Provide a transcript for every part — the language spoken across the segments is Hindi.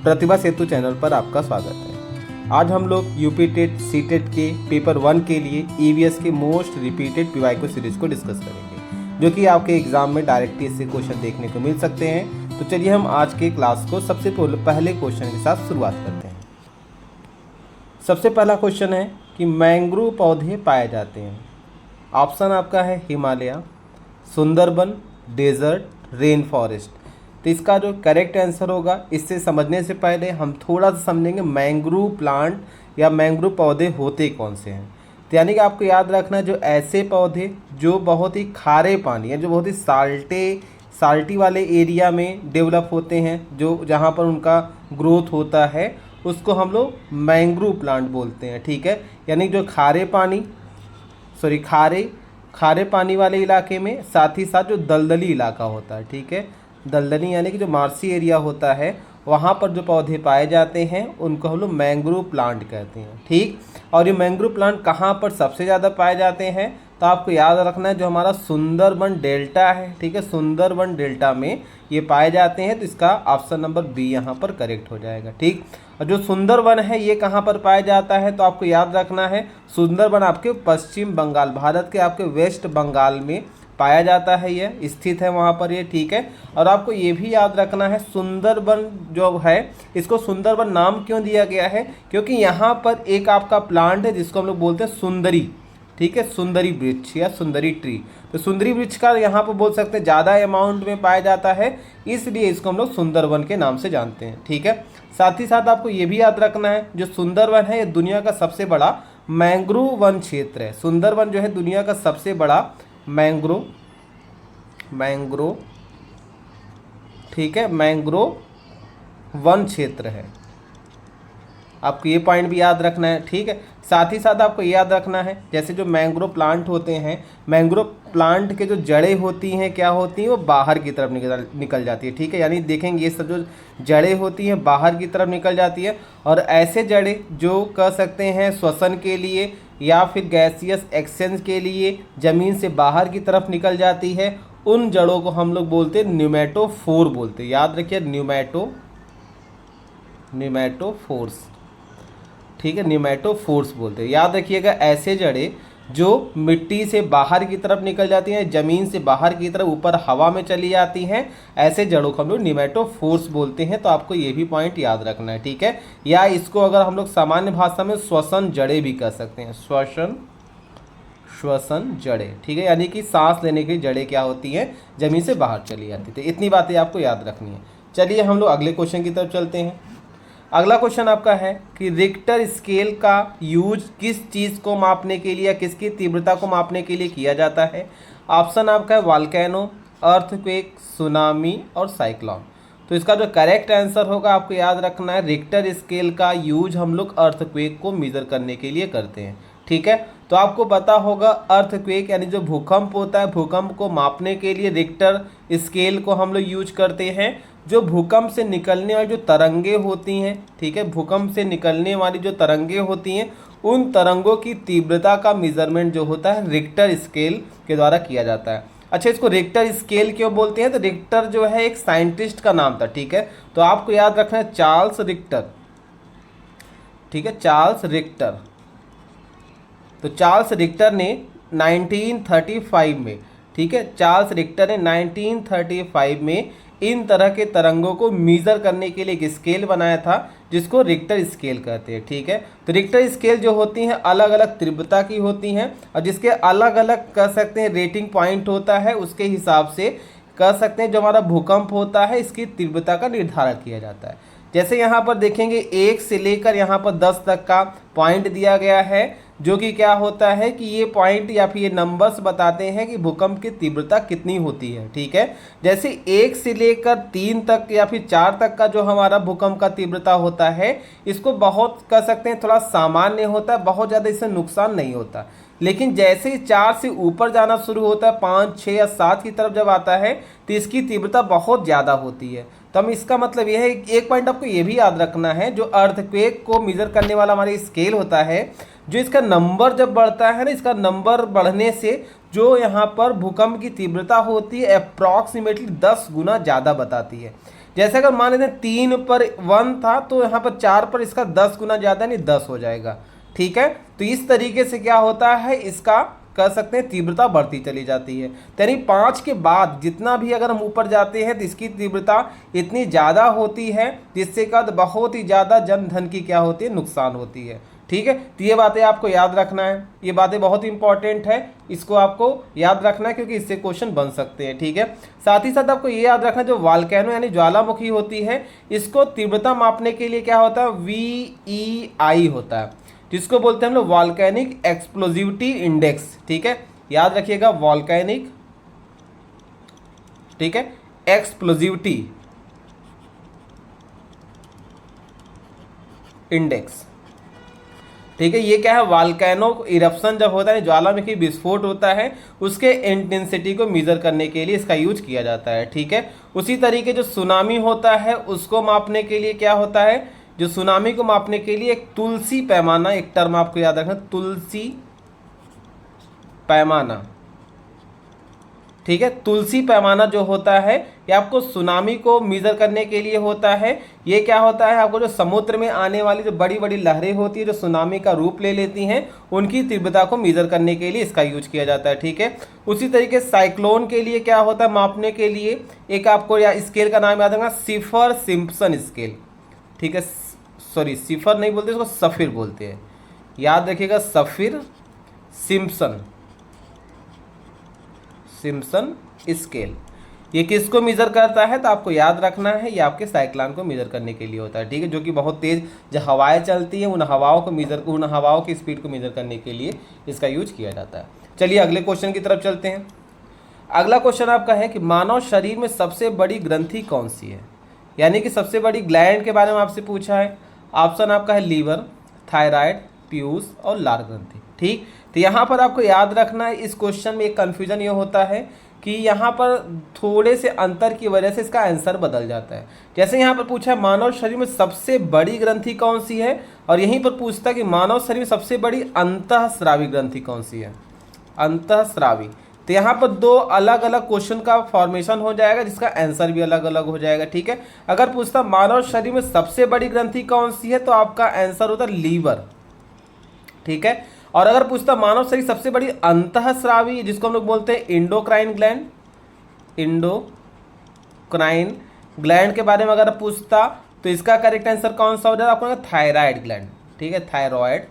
प्रतिभा सेतु चैनल पर आपका स्वागत है। आज हम लोग यूपी टेट सी टेट के पेपर 1 के लिए ईवीएस के मोस्ट रिपीटेड पीवाईक्यू सीरीज को डिस्कस करेंगे, जो कि आपके एग्जाम में डायरेक्टली इससे क्वेश्चन देखने को मिल सकते हैं। तो चलिए हम आज के क्लास को सबसे पहले क्वेश्चन के साथ शुरुआत करते हैं। सबसे पहला क्वेश्चन है कि मैंग्रोव पौधे पाए जाते हैं। ऑप्शन आपका है Himalaya, Sundarban, desert, rain forest. तो इसका जो करेक्ट आंसर होगा, इससे समझने से पहले हम थोड़ा सा समझेंगे मैंग्रोव प्लांट या मैंग्रोव पौधे होते कौन से हैं। तो यानी कि आपको याद रखना है जो ऐसे पौधे जो बहुत ही खारे पानी या जो बहुत ही साल्टी वाले एरिया में डेवलप होते हैं, जो जहाँ पर उनका ग्रोथ होता है, उसको हम लोग मैंग्रोव प्लांट बोलते हैं। ठीक है, यानी जो खारे पानी वाले इलाके में, साथ ही साथ जो दलदली इलाका होता है, ठीक है, दलदली यानी कि जो मार्सी एरिया होता है, वहाँ पर जो पौधे पाए जाते हैं उनको हम लोग मैंग्रोव प्लांट कहते हैं। ठीक, और ये मैंग्रोव प्लांट कहाँ पर सबसे ज़्यादा पाए जाते हैं, तो आपको याद रखना है जो हमारा सुंदरबन डेल्टा है, ठीक है, सुंदरबन डेल्टा में ये पाए जाते हैं। तो इसका ऑप्शन नंबर बी यहाँ पर करेक्ट हो जाएगा। ठीक, और जो सुंदरबन है ये कहाँ पर पाया जाता है, तो आपको याद रखना है सुंदरबन आपके पश्चिम बंगाल, भारत के आपके वेस्ट बंगाल में पाया जाता है, यह स्थित है वहाँ पर ये। ठीक है, और आपको ये भी याद रखना है सुंदरबन जो है, इसको सुंदरबन नाम क्यों दिया गया है, क्योंकि यहाँ पर एक आपका प्लांट है जिसको हम लोग बोलते हैं सुंदरी। ठीक है, सुंदरी वृक्ष या सुंदरी ट्री। तो सुंदरी वृक्ष का यहाँ पर बोल सकते हैं ज़्यादा अमाउंट में पाया जाता है, इसलिए इसको हम लोग सुंदरबन के नाम से जानते हैं। ठीक है, साथ ही साथ आपको ये भी याद रखना है जो सुंदरबन है ये दुनिया का सबसे बड़ा मैंग्रोव वन क्षेत्र है। सुंदरबन जो है दुनिया का सबसे बड़ा मैंग्रोव, ठीक है, मैंग्रोव वन क्षेत्र है। आपको ये पॉइंट भी याद रखना है। ठीक है, साथ ही साथ आपको याद रखना है जैसे जो मैंग्रोव प्लांट होते हैं, मैंग्रोव प्लांट के जो जड़ें होती हैं क्या होती हैं, वो बाहर की तरफ निकल जाती है। ठीक है, यानी देखेंगे ये सब जो जड़ें होती हैं बाहर की तरफ निकल जाती है, और ऐसे जड़ें जो कह सकते हैं श्वसन के लिए या फिर गैसियस एक्सचेंज के लिए ज़मीन से बाहर की तरफ निकल जाती है, उन जड़ों को हम लोग बोलते हैं न्यूमेटोफोर बोलते हैं। याद रखिए न्यूमेटोफोर्स, ठीक है, न्यूमेटोफोर्स बोलते हैं। याद रखिएगा ऐसे जड़ें जो मिट्टी से बाहर की तरफ निकल जाती हैं, ज़मीन से बाहर की तरफ ऊपर हवा में चली जाती हैं, ऐसे जड़ों को हम लोग न्यूमेटोफोर्स बोलते हैं। तो आपको ये भी पॉइंट याद रखना है। ठीक है, या इसको अगर हम लोग सामान्य भाषा में श्वसन जड़ें भी कह सकते हैं, श्वसन जड़ें। ठीक है, यानी कि सांस लेने की जड़ें क्या होती हैं, ज़मीन से बाहर चली जाती थी। इतनी बातें आपको याद रखनी है। चलिए हम लोग अगले क्वेश्चन की तरफ चलते हैं। अगला क्वेश्चन आपका है कि रिक्टर स्केल का यूज किस चीज़ को मापने के लिए या किसकी तीव्रता को मापने के लिए किया जाता है। ऑप्शन आपका है वॉल्केनो, अर्थक्वेक, सुनामी और साइक्लोन। तो इसका जो करेक्ट आंसर होगा, आपको याद रखना है रिक्टर स्केल का यूज हम लोग अर्थक्वेक को मेज़र करने के लिए करते हैं। ठीक है, तो आपको पता होगा अर्थक्वेक यानी जो भूकंप होता है, भूकंप को मापने के लिए रिक्टर स्केल को हम लोग यूज करते हैं। जो भूकंप से निकलने वाली जो तरंगे होती हैं, ठीक है, भूकंप से निकलने वाली जो तरंगे होती हैं, उन तरंगों की तीव्रता का मेजरमेंट जो होता है रिक्टर स्केल के द्वारा किया जाता है। अच्छा, इसको रिक्टर स्केल क्यों बोलते हैं, तो रिक्टर जो है एक साइंटिस्ट का नाम था। ठीक है, तो आपको याद रखना है चार्ल्स रिक्टर। ठीक है, चार्ल्स रिक्टर। तो चार्ल्स रिक्टर ने 1935 में, ठीक है, चार्ल्स रिक्टर ने 1935 में इन तरह के तरंगों को मीज़र करने के लिए एक स्केल बनाया था जिसको रिक्टर स्केल कहते हैं। ठीक है, तो रिक्टर स्केल जो होती हैं अलग अलग तीव्रता की होती हैं, और जिसके अलग अलग कह सकते हैं रेटिंग पॉइंट होता है, उसके हिसाब से कह सकते हैं जो हमारा भूकंप होता है इसकी तीव्रता का निर्धारण किया जाता है। जैसे यहाँ पर देखेंगे 1 से लेकर यहाँ पर 10 तक का पॉइंट दिया गया है, जो कि क्या होता है कि ये पॉइंट या फिर ये नंबर्स बताते हैं कि भूकंप की तीव्रता कितनी होती है। ठीक है, जैसे 1 से लेकर 3 तक या फिर 4 तक का जो हमारा भूकंप का तीव्रता होता है, इसको बहुत कह सकते हैं थोड़ा सामान्य होता है, बहुत ज़्यादा इससे नुकसान नहीं होता। लेकिन जैसे ही 4 से ऊपर जाना शुरू होता है, 5, 6 या 7 की तरफ जब आता है, तो इसकी तीव्रता बहुत ज़्यादा होती है। तो हम इसका मतलब यह है, एक पॉइंट आपको ये भी याद रखना है, जो अर्थक्वेक को मेजर करने वाला हमारा स्केल होता है, जो इसका नंबर जब बढ़ता है ना, इसका नंबर बढ़ने से जो यहाँ पर भूकंप की तीव्रता होती है अप्रॉक्सीमेटली 10 गुना ज़्यादा बताती है। जैसे अगर मान लेते हैं 3 पर 1 था तो यहाँ पर 4 पर इसका 10 गुना ज़्यादा यानी 10 हो जाएगा। ठीक है, तो इस तरीके से क्या होता है, इसका कह सकते हैं तीव्रता बढ़ती चली जाती है। यानी 5 के बाद जितना भी अगर हम ऊपर जाते हैं तो इसकी तीव्रता इतनी ज़्यादा होती है जिससे का बहुत ही ज़्यादा जन धन की क्या होती है, नुकसान होती है। ठीक है, तो ये बातें आपको याद रखना है, ये बातें बहुत इंपॉर्टेंट है, इसको आपको याद रखना है क्योंकि इससे क्वेश्चन बन सकते हैं। ठीक है, साथ ही साथ आपको ये याद रखना है जो वोल्केनो यानी ज्वालामुखी होती है इसको तीव्रता मापने के लिए क्या होता है, VEI होता है, जिसको बोलते हैं हम लोग वॉल्केनिक एक्सप्लोजिविटी इंडेक्स। ठीक है, याद रखिएगा वॉल्केनिक, ठीक है, एक्सप्लोजिविटी इंडेक्स। ठीक है, ये क्या है, वॉल्केनो इरप्शन जब होता है, ज्वालामुखी विस्फोट होता है, उसके इंटेंसिटी को मेजर करने के लिए इसका यूज किया जाता है। ठीक है, उसी तरीके जो सुनामी होता है उसको मापने के लिए क्या होता है, जो सुनामी को मापने के लिए एक तुलसी पैमाना, एक टर्म आपको याद रखना, तुलसी पैमाना। ठीक है, तुलसी पैमाना जो होता है ये आपको सुनामी को मेजर करने के लिए होता है। ये क्या होता है, आपको जो समुद्र में आने वाली जो बड़ी बड़ी लहरें होती है जो सुनामी का रूप ले लेती हैं उनकी तीव्रता को मेजर करने के लिए इसका यूज किया जाता है। ठीक है, उसी तरीके साइक्लोन के लिए क्या होता है, मापने के लिए एक आपको या स्केल का नाम याद रखना, सिफर सिम्पसन स्केल। ठीक है, सॉरी सिफर नहीं बोलते इसको, सफिर बोलते हैं, याद रखिएगा सफिर सिम्पसन स्केल। ये किसको मेजर करता है, तो आपको याद रखना है ये आपके साइक्लोन को मेजर करने के लिए होता है। ठीक है, जो कि बहुत तेज जो हवाएं चलती हैं उन हवाओं की स्पीड को मेजर करने के लिए इसका यूज किया जाता है। चलिए अगले क्वेश्चन की तरफ चलते हैं। अगला क्वेश्चन आपका है कि मानव शरीर में सबसे बड़ी ग्रंथि कौन सी है, यानी कि सबसे बड़ी ग्लैंड के बारे में आपसे पूछा है। ऑप्शन आपका है लीवर, थायराइड, पीयूष और लार ग्रंथि। ठीक, तो यहाँ पर आपको याद रखना है, इस क्वेश्चन में एक कन्फ्यूजन ये होता है कि यहाँ पर थोड़े से अंतर की वजह से इसका आंसर बदल जाता है। जैसे यहाँ पर पूछा है मानव शरीर में सबसे बड़ी ग्रंथि कौन सी है, और यहीं पर पूछता है कि मानव शरीर में सबसे बड़ी अंतःस्रावी ग्रंथि कौन सी है, अंतःस्रावी। तो यहाँ पर दो अलग अलग क्वेश्चन का फॉर्मेशन हो जाएगा जिसका आंसर भी अलग अलग हो जाएगा। ठीक है, अगर पूछता मानव शरीर में सबसे बड़ी ग्रंथि कौन सी है तो आपका आंसर होता लीवर। ठीक है, और अगर पूछता मानव शरीर सबसे बड़ी अंतःस्रावी जिसको हम लोग बोलते हैं इंडोक्राइन ग्लैंड के बारे में अगर पूछता तो इसका करेक्ट आंसर कौन सा हो जाएगा, आपको थायराइड ग्लैंड। ठीक है, थायराइड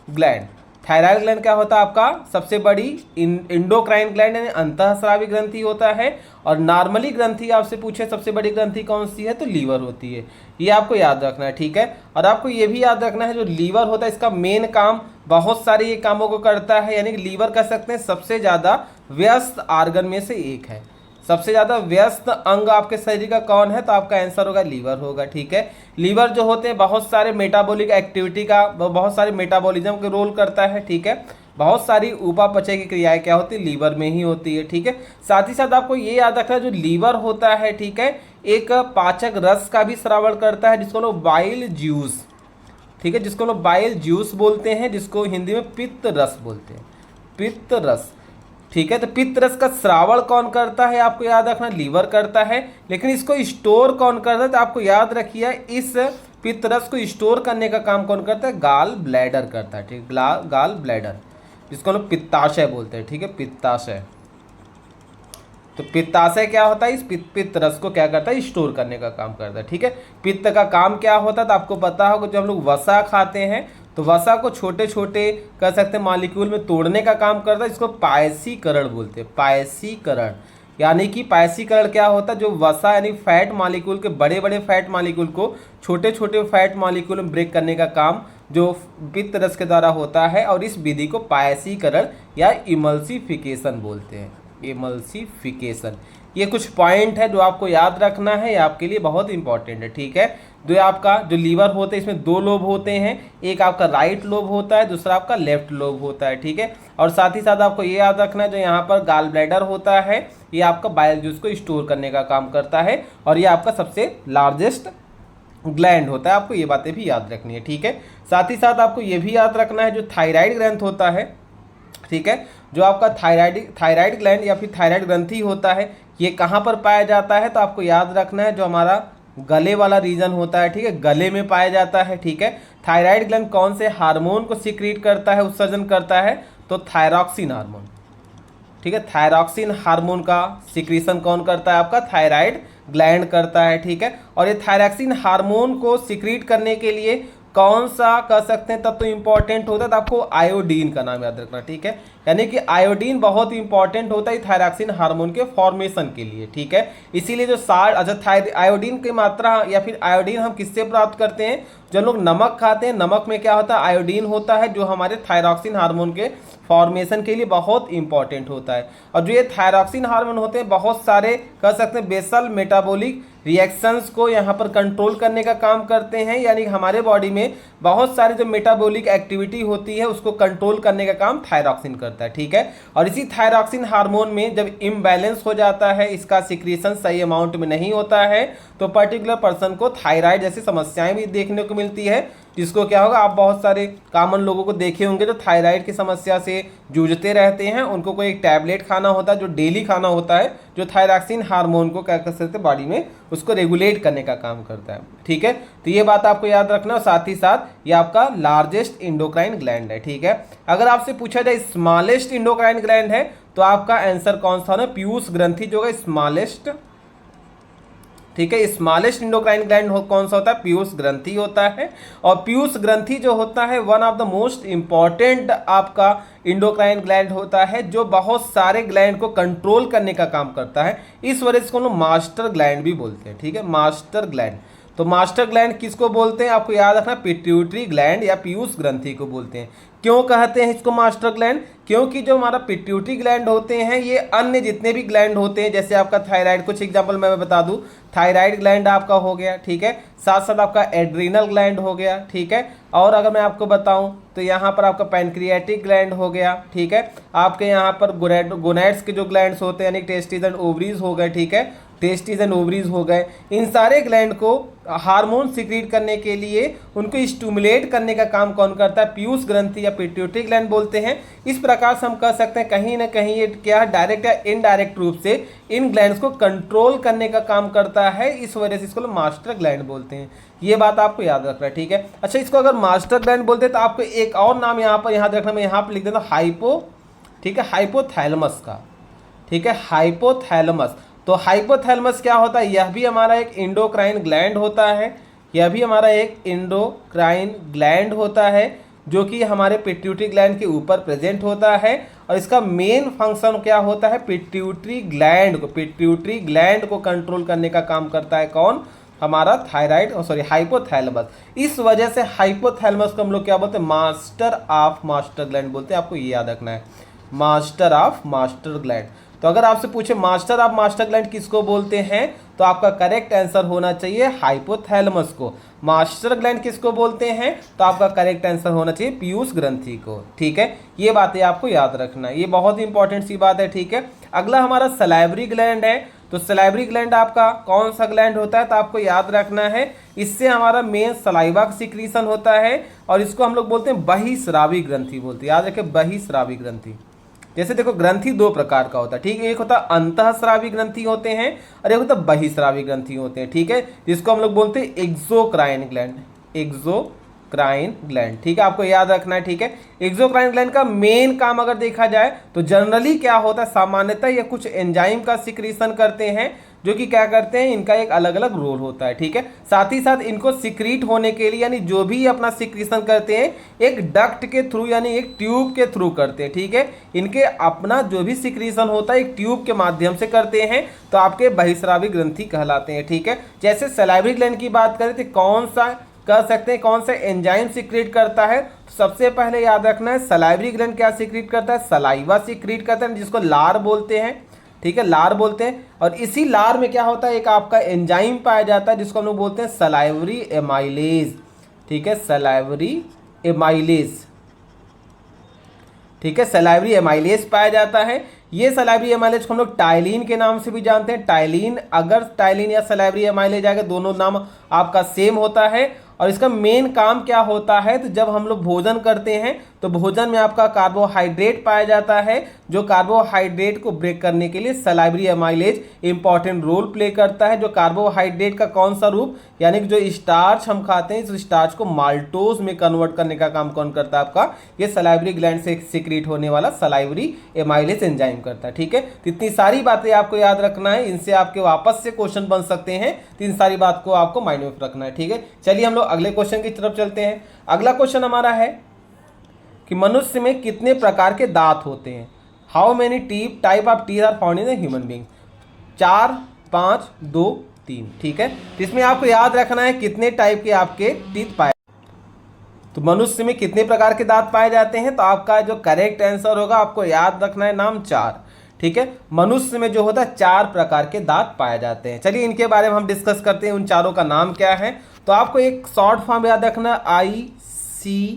ग्लैंड। थायराइड ग्लैंड क्या होता है आपका सबसे बड़ी इंडोक्राइन ग्लैंड यानी अंतःस्रावी ग्रंथि होता है, और नॉर्मली ग्रंथि आपसे पूछे सबसे बड़ी ग्रंथि कौन सी है तो लीवर होती है, ये आपको याद रखना है। ठीक है, और आपको ये भी याद रखना है जो लीवर होता है इसका मेन काम बहुत सारे ये कामों को करता है, यानी कि लीवर कह सकते हैं सबसे ज़्यादा व्यस्त आर्गन में से एक है। सबसे ज़्यादा व्यस्त अंग आपके शरीर का कौन है, तो आपका आंसर होगा लीवर होगा। ठीक है, लीवर जो होते हैं बहुत सारे मेटाबॉलिक एक्टिविटी का, बहुत सारे मेटाबॉलिज्म के रोल करता है। ठीक है, बहुत सारी उपापचय की क्रियाएं क्या होती है लीवर में ही होती है। ठीक है, साथ ही साथ आपको ये याद रखना है जो लीवर होता है, ठीक है, एक पाचक रस का भी श्रावण करता है जिसको लोग बाइल जूस, ठीक है, जिसको लोग बाइल जूस बोलते हैं, जिसको हिंदी में पित्त रस बोलते हैं, पित्त रस। ठीक है, तो पित्त रस का श्रावण कौन करता है, आपको याद रखना लीवर करता है, लेकिन इसको स्टोर कौन करता है, तो आपको याद रखिए इस पित्त रस को स्टोर करने का काम कौन करता है, गाल ब्लैडर करता है। ठीक, गाल ब्लैडर जिसको लोग पित्ताशय बोलते हैं। ठीक है, पित्ताशय। तो पित्ताशय क्या होता है, इस पित्त रस को क्या करता है, स्टोर करने का काम करता है। ठीक है, पित्त का काम क्या होता है, तो आपको पता होगा जब हम लोग वसा खाते हैं तो वसा को छोटे छोटे कह सकते हैं मॉलिक्यूल में तोड़ने का काम करता है, इसको पायसीकरण बोलते हैं। पायसीकरण यानी कि पायसीकरण क्या होता है, जो वसा यानी फैट मॉलिक्यूल के बड़े बड़े फैट मॉलिक्यूल को छोटे छोटे फैट मॉलिक्यूल में ब्रेक करने का काम जो पित्त रस के द्वारा होता है, और इस विधि को पायसीकरण या इमल्सिफिकेशन बोलते हैं। इमल्सिफिकेशन, ये कुछ पॉइंट है जो आपको याद रखना है, ये आपके लिए बहुत इंपॉर्टेंट है। ठीक है, जो आपका जो लीवर होते हैं इसमें दो लोब होते हैं, एक आपका राइट लोब होता है, दूसरा आपका लेफ्ट लोब होता है। ठीक है, और साथ ही साथ आपको ये याद रखना है जो यहाँ पर गाल ब्लैडर होता है ये आपका बाइल जूस को स्टोर करने का काम करता है, और ये आपका सबसे लार्जेस्ट ग्लैंड होता है, आपको ये बातें भी याद रखनी है। ठीक है, साथ ही साथ आपको ये भी याद रखना है जो थायराइड ग्रंथ होता है, ठीक है, जो आपका थायराइड ग्लैंड या फिर थायराइड ग्रंथि होता है ये कहाँ पर पाया जाता है, तो आपको याद रखना है जो हमारा गले वाला रीजन होता है, ठीक है, गले में पाया जाता है, ठीक है। थायराइड ग्लैंड कौन से हार्मोन को सिक्रीट करता है, उत्सर्जन करता है, तो थायरॉक्सिन हार्मोन, ठीक है। थायरॉक्सिन हार्मोन का सिक्रीशन कौन करता है, आपका थायराइड ग्लैंड करता है, ठीक है। और ये थायरॉक्सिन हार्मोन को सिक्रीट करने के लिए कौन सा कह सकते हैं तब तो इंपॉर्टेंट होता है, तो आपको आयोडीन का नाम याद रखना, ठीक है। यानी कि आयोडीन बहुत इंपॉर्टेंट होता है थायरॉक्सिन हार्मोन के फॉर्मेशन के लिए, ठीक है। इसीलिए जो आयोडीन की मात्रा या फिर आयोडीन हम किससे प्राप्त करते हैं, जो लोग नमक खाते हैं, नमक में क्या होता है, आयोडीन होता है, जो हमारे थायरॉक्सिन हार्मोन के फॉर्मेशन के लिए बहुत इंपॉर्टेंट होता है। और जो ये थायरॉक्सिन हार्मोन होते हैं बहुत सारे कह सकते हैं बेसल मेटाबॉलिक रिएक्शंस को यहाँ पर कंट्रोल करने का काम करते हैं, यानी हमारे बॉडी में बहुत सारे जो मेटाबॉलिक एक्टिविटी होती है उसको कंट्रोल करने का काम थायरॉक्सिन करता है, ठीक है। और इसी थायरॉक्सिन हार्मोन में जब इम्बैलेंस हो जाता है, इसका सिक्रीशन सही अमाउंट में नहीं होता है, तो पर्टिकुलर पर्सन को थायराइड जैसी समस्याएं भी देखने को मिलती है, जिसको क्या होगा, आप बहुत सारे कॉमन लोगों को देखे होंगे जो थायराइड की समस्या से जूझते रहते हैं, उनको कोई एक टैबलेट खाना होता है जो डेली खाना होता है, जो थायरॉक्सिन हार्मोन को क्या कर सकते हैं बॉडी में उसको रेगुलेट करने का काम करता है, ठीक है। तो ये बात आपको याद रखना, और साथ ही साथ ये आपका लार्जेस्ट इंडोक्राइन ग्लैंड है, ठीक है। अगर आपसे पूछा जाए स्मॉलेस्ट इंडोक्राइन ग्लैंड है तो आपका आंसर कौन सा है, पीयूष ग्रंथि जो है स्मॉलेस्ट, ठीक है। स्मॉलेस्ट इंडोक्राइन ग्लैंड कौन सा होता है, पीयूष ग्रंथि होता है। और पीयूष ग्रंथि जो होता है one of the most important आपका इंडोक्राइन ग्लैंड होता है, जो बहुत सारे ग्लैंड को कंट्रोल करने का काम करता है। इस वजह से इसको हम लोग मास्टर ग्लैंड भी बोलते हैं, ठीक है, मास्टर ग्लैंड। तो मास्टर ग्लैंड किसको बोलते हैं, आपको याद रखना, पिट्यूटरी ग्लैंड या पीयूष ग्रंथि को बोलते हैं। क्यों कहते हैं इसको मास्टर ग्लैंड, क्योंकि जो हमारा पिट्यूटरी ग्लैंड होते हैं ये अन्य जितने भी ग्लैंड होते हैं, जैसे आपका थायराइड, कुछ एग्जांपल मैं बता दूं, थायराइड ग्लैंड आपका हो गया, ठीक है, साथ साथ आपका एड्रीनल ग्लैंड हो गया, ठीक है। और अगर मैं आपको बताऊं तो यहाँ पर आपका पैनक्रियाटिक ग्लैंड हो गया, ठीक है। आपके यहाँ पर गोनैड्स के जो ग्लैंड्स होते हैं यानी टेस्टिस एंड ओवरीज हो गए, ठीक है, टेस्टिस एंड ओवरीज हो गए। इन सारे ग्लैंड को हार्मोन सिक्रीट करने के लिए उनको स्टिमुलेट करने का काम कौन करता है, पीयूष ग्रंथि या पिट्यूटरी ग्लैंड बोलते हैं। इस प्रकार से हम कह सकते हैं कहीं ना कहीं ये क्या डायरेक्ट या इनडायरेक्ट रूप से इन ग्लैंड्स को कंट्रोल करने का काम करता है, इस वजह से इसको मास्टर ग्लैंड बोलते हैं। ये बात आपको याद रखना है, ठीक है। अच्छा, इसको अगर मास्टर ग्लैंड बोलते हैं तो आपको एक और नाम यहाँ पर याद रखना, मैं यहाँ पर लिख देता हूँ हाइपो, ठीक है, हाइपोथैलेमस का, ठीक है, हाइपोथैलेमस। तो हाइपोथैलेमस क्या होता है, यह भी हमारा एक इंडोक्राइन ग्लैंड होता है, यह भी हमारा एक इंडोक्राइन ग्लैंड होता है, जो कि हमारे पिट्यूटरी ग्लैंड के ऊपर प्रेजेंट होता है। और इसका मेन फंक्शन क्या होता है, पिट्यूटरी ग्लैंड को कंट्रोल करने का काम करता है कौन, हमारा थायराइड, हाइपोथैलेमस। इस वजह से हाइपोथैलेमस को हम लोग क्या बोलते हैं, मास्टर ऑफ मास्टर ग्लैंड बोलते हैं। आपको ये याद रखना है, मास्टर ऑफ मास्टर ग्लैंड। तो अगर आपसे पूछे मास्टर ऑफ मास्टर ग्लैंड किसको बोलते हैं, तो आपका करेक्ट आंसर होना चाहिए हाइपोथैलेमस को। मास्टर ग्लैंड किसको बोलते हैं, तो आपका करेक्ट आंसर होना चाहिए पीयूष ग्रंथि को, ठीक है। ये बातें आपको याद रखना है, ये बहुत इंपॉर्टेंट सी बात है, ठीक है। अगला हमारा सलाइवरी ग्लैंड है। तो सलाइवरी ग्लैंड आपका कौन सा ग्लैंड होता है, तो आपको याद रखना है, इससे हमारा मेन सलाइवा का सिक्रीशन होता है, और इसको हम लोग बोलते हैं बहिस्रावी ग्रंथि बोलते हैं। याद रखें, बहिस्रावी ग्रंथि। जैसे देखो ग्रंथि दो प्रकार का होता है, ठीक है, एक होता है अंतःस्रावी ग्रंथि होते हैं और एक होता है बहिस्रावी ग्रंथि होते हैं, ठीक है, जिसको हम लोग बोलते हैं एक्सोक्राइन ग्लैंड, एक्सोक्राइन ग्लैंड, ठीक है, आपको याद रखना है, ठीक है। एक्सोक्राइन ग्लैंड का मेन काम अगर देखा जाए तो जनरली क्या होता है, सामान्यतः ये कुछ एंजाइम का सिक्रीशन करते हैं, जो कि क्या करते हैं, इनका एक अलग अलग रोल होता है, ठीक है। साथ ही साथ इनको सिक्रीट होने के लिए, यानी जो भी अपना सिक्रीशन करते हैं एक डक्ट के थ्रू यानी एक ट्यूब के थ्रू करते हैं, ठीक है। इनके अपना जो भी सिक्रीशन होता है एक ट्यूब के माध्यम से करते हैं, तो आपके बहिस्रावी ग्रंथि कहलाते हैं, ठीक है। जैसे सलाइवरी ग्लैंड की बात करें तो कौन सा कह सकते हैं, कौन सा एंजाइम सिक्रीट करता है, तो सबसे पहले याद रखना है सलाइवरी ग्लैंड क्या सिक्रीट करता है, सलाइवा सिक्रीट करता है, जिसको लार बोलते हैं, ठीक है, लार बोलते हैं। और इसी लार में क्या होता है, एक आपका एंजाइम पाया जाता है जिसको हम लोग बोलते हैं सलाइवरी एमाइलेज, ठीक है, सलाइवरी एमाइलेज, ठीक है, सलाइवरी एमाइलेज पाया जाता है। ये सलाइवरी एमाइलेज को हम लोग टाइलिन के नाम से भी जानते हैं। टाइलिन, अगर टाइलिन या सलाइवरी एमाइलेज आएगा, दोनों नाम आपका सेम होता है। और इसका मेन काम क्या होता है, तो जब हम लोग भोजन करते हैं तो भोजन में आपका कार्बोहाइड्रेट पाया जाता है, जो कार्बोहाइड्रेट को ब्रेक करने के लिए salivary amylase important role play करता है। जो कार्बोहाइड्रेट का कौन सा रूप, यानी कि जो स्टार्च हम खाते हैं, इस स्टार्च को माल्टोज में कन्वर्ट करने का काम कौन करता है आपका, ये सलाइवरी ग्लैंड से सीक्रेट होने वाला सलाइवरी एमाइलेज एंजाइम करता है। ठीक है, तो इतनी सारी बातें आपको याद रखना है, इनसे आपके वापस से क्वेश्चन बन सकते हैं, तो इन सारी बात को आपको माइंड में रखना है। ठीक है, चलिए हम लोग अगले क्वेश्चन की तरफ चलते हैं। अगला क्वेश्चन हमारा है कि मनुष्य में कितने प्रकार के दांत होते हैं। How many type of teeth are found in the human being. 4, 5, 2, 3। ठीक है, तो इसमें आपको याद रखना है कितने टाइप के आपके टीथ पाए, तो मनुष्य में कितने प्रकार के दांत पाए जाते हैं। तो आपका जो करेक्ट आंसर होगा, आपको याद रखना है नाम 4। ठीक है, मनुष्य में जो होता है 4 प्रकार के दांत पाए जाते हैं। चलिए इनके बारे में हम डिस्कस करते हैं, उन चारों का नाम क्या है। तो आपको एक शॉर्ट फॉर्म याद रखना, ICPM।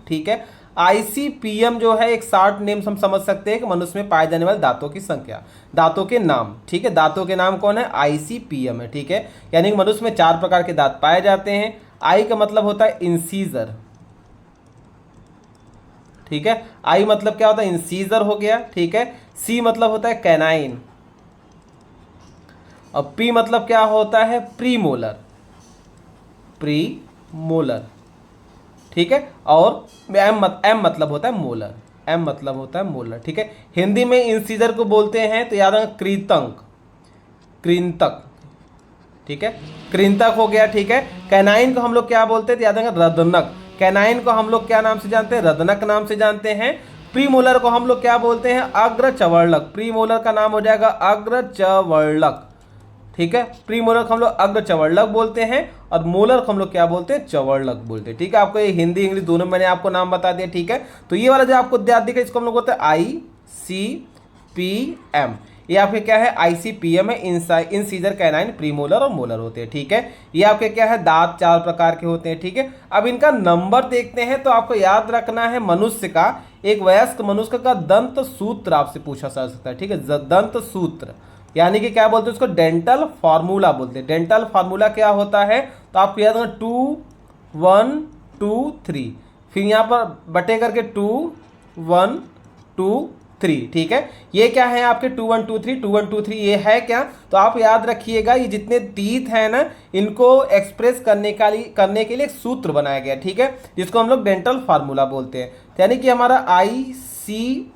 ठीक है, ICPM जो है एक शॉर्ट नेम हम समझ सकते हैं कि मनुष्य में पाए जाने वाले दांतों की संख्या, दांतों के नाम। ठीक है, दांतों के नाम कौन है, ICPM है। ठीक है, यानी कि मनुष्य में 4 प्रकार के दांत पाए जाते हैं। आई का मतलब होता है इंसीजर। ठीक है, आई मतलब क्या होता है, इंसीजर हो गया। ठीक है, सी मतलब होता है कैनाइन, और पी मतलब क्या होता है, प्रीमोलर, प्रीमोलर। ठीक है, और एम मतलब होता है मोलर, एम मतलब होता है मोलर। ठीक है, हिंदी में इंसीजर को बोलते हैं तो याद रखना कृंतक, कृंतक। ठीक है, कृंतक हो गया। ठीक है, कैनाइन को हम लोग क्या बोलते हैं, तो याद रखना रदनक। कैनाइन को हम लोग क्या नाम से जानते हैं, रदनक नाम से जानते हैं। प्रीमोलर को हम लोग क्या बोलते हैं, अग्रचवर्णक। प्रीमोलर का नाम हो जाएगा अग्रचवर्णक। ठीक है, प्रीमोलर को हम लोग अग्रचवर्णक बोलते हैं, और मोलर को हम लोग क्या बोलते हैं, चवर्णक बोलते हैं। ठीक है, आपको ये हिंदी इंग्लिश दोनों मैंने आपको नाम बता दिया। ठीक है, तो ये वाला जो आपको याद दिखा, इसको हम लोग बोलते हैं ICPM। ये आपके क्या है, ICPM है, इंसीजर, कैनाइन, प्रीमोलर और मोलर होते हैं। ठीक है, ये आपके क्या है, दांत 4 प्रकार के होते हैं। ठीक है, अब इनका नंबर देखते हैं। तो आपको याद रखना है, मनुष्य का, एक वयस्क मनुष्य का दंत सूत्र आपसे पूछा जा सकता है। ठीक है, दंत सूत्र यानी कि क्या बोलते हैं उसको, डेंटल फार्मूला बोलते हैं। डेंटल फार्मूला क्या होता है, तो आपको याद रखना 2, 1, 2, 3, फिर यहाँ पर बटे करके 2, 1, 2, 3। ठीक है, ये क्या है आपके 2, 1, 2, 3, 2, 1, 2, 3, ये है क्या, तो आप याद रखिएगा, ये जितने टीथ है ना, इनको एक्सप्रेस करने के लिए एक सूत्र बनाया गया। ठीक है, जिसको हम लोग डेंटल फार्मूला बोलते हैं, यानी कि हमारा ICPM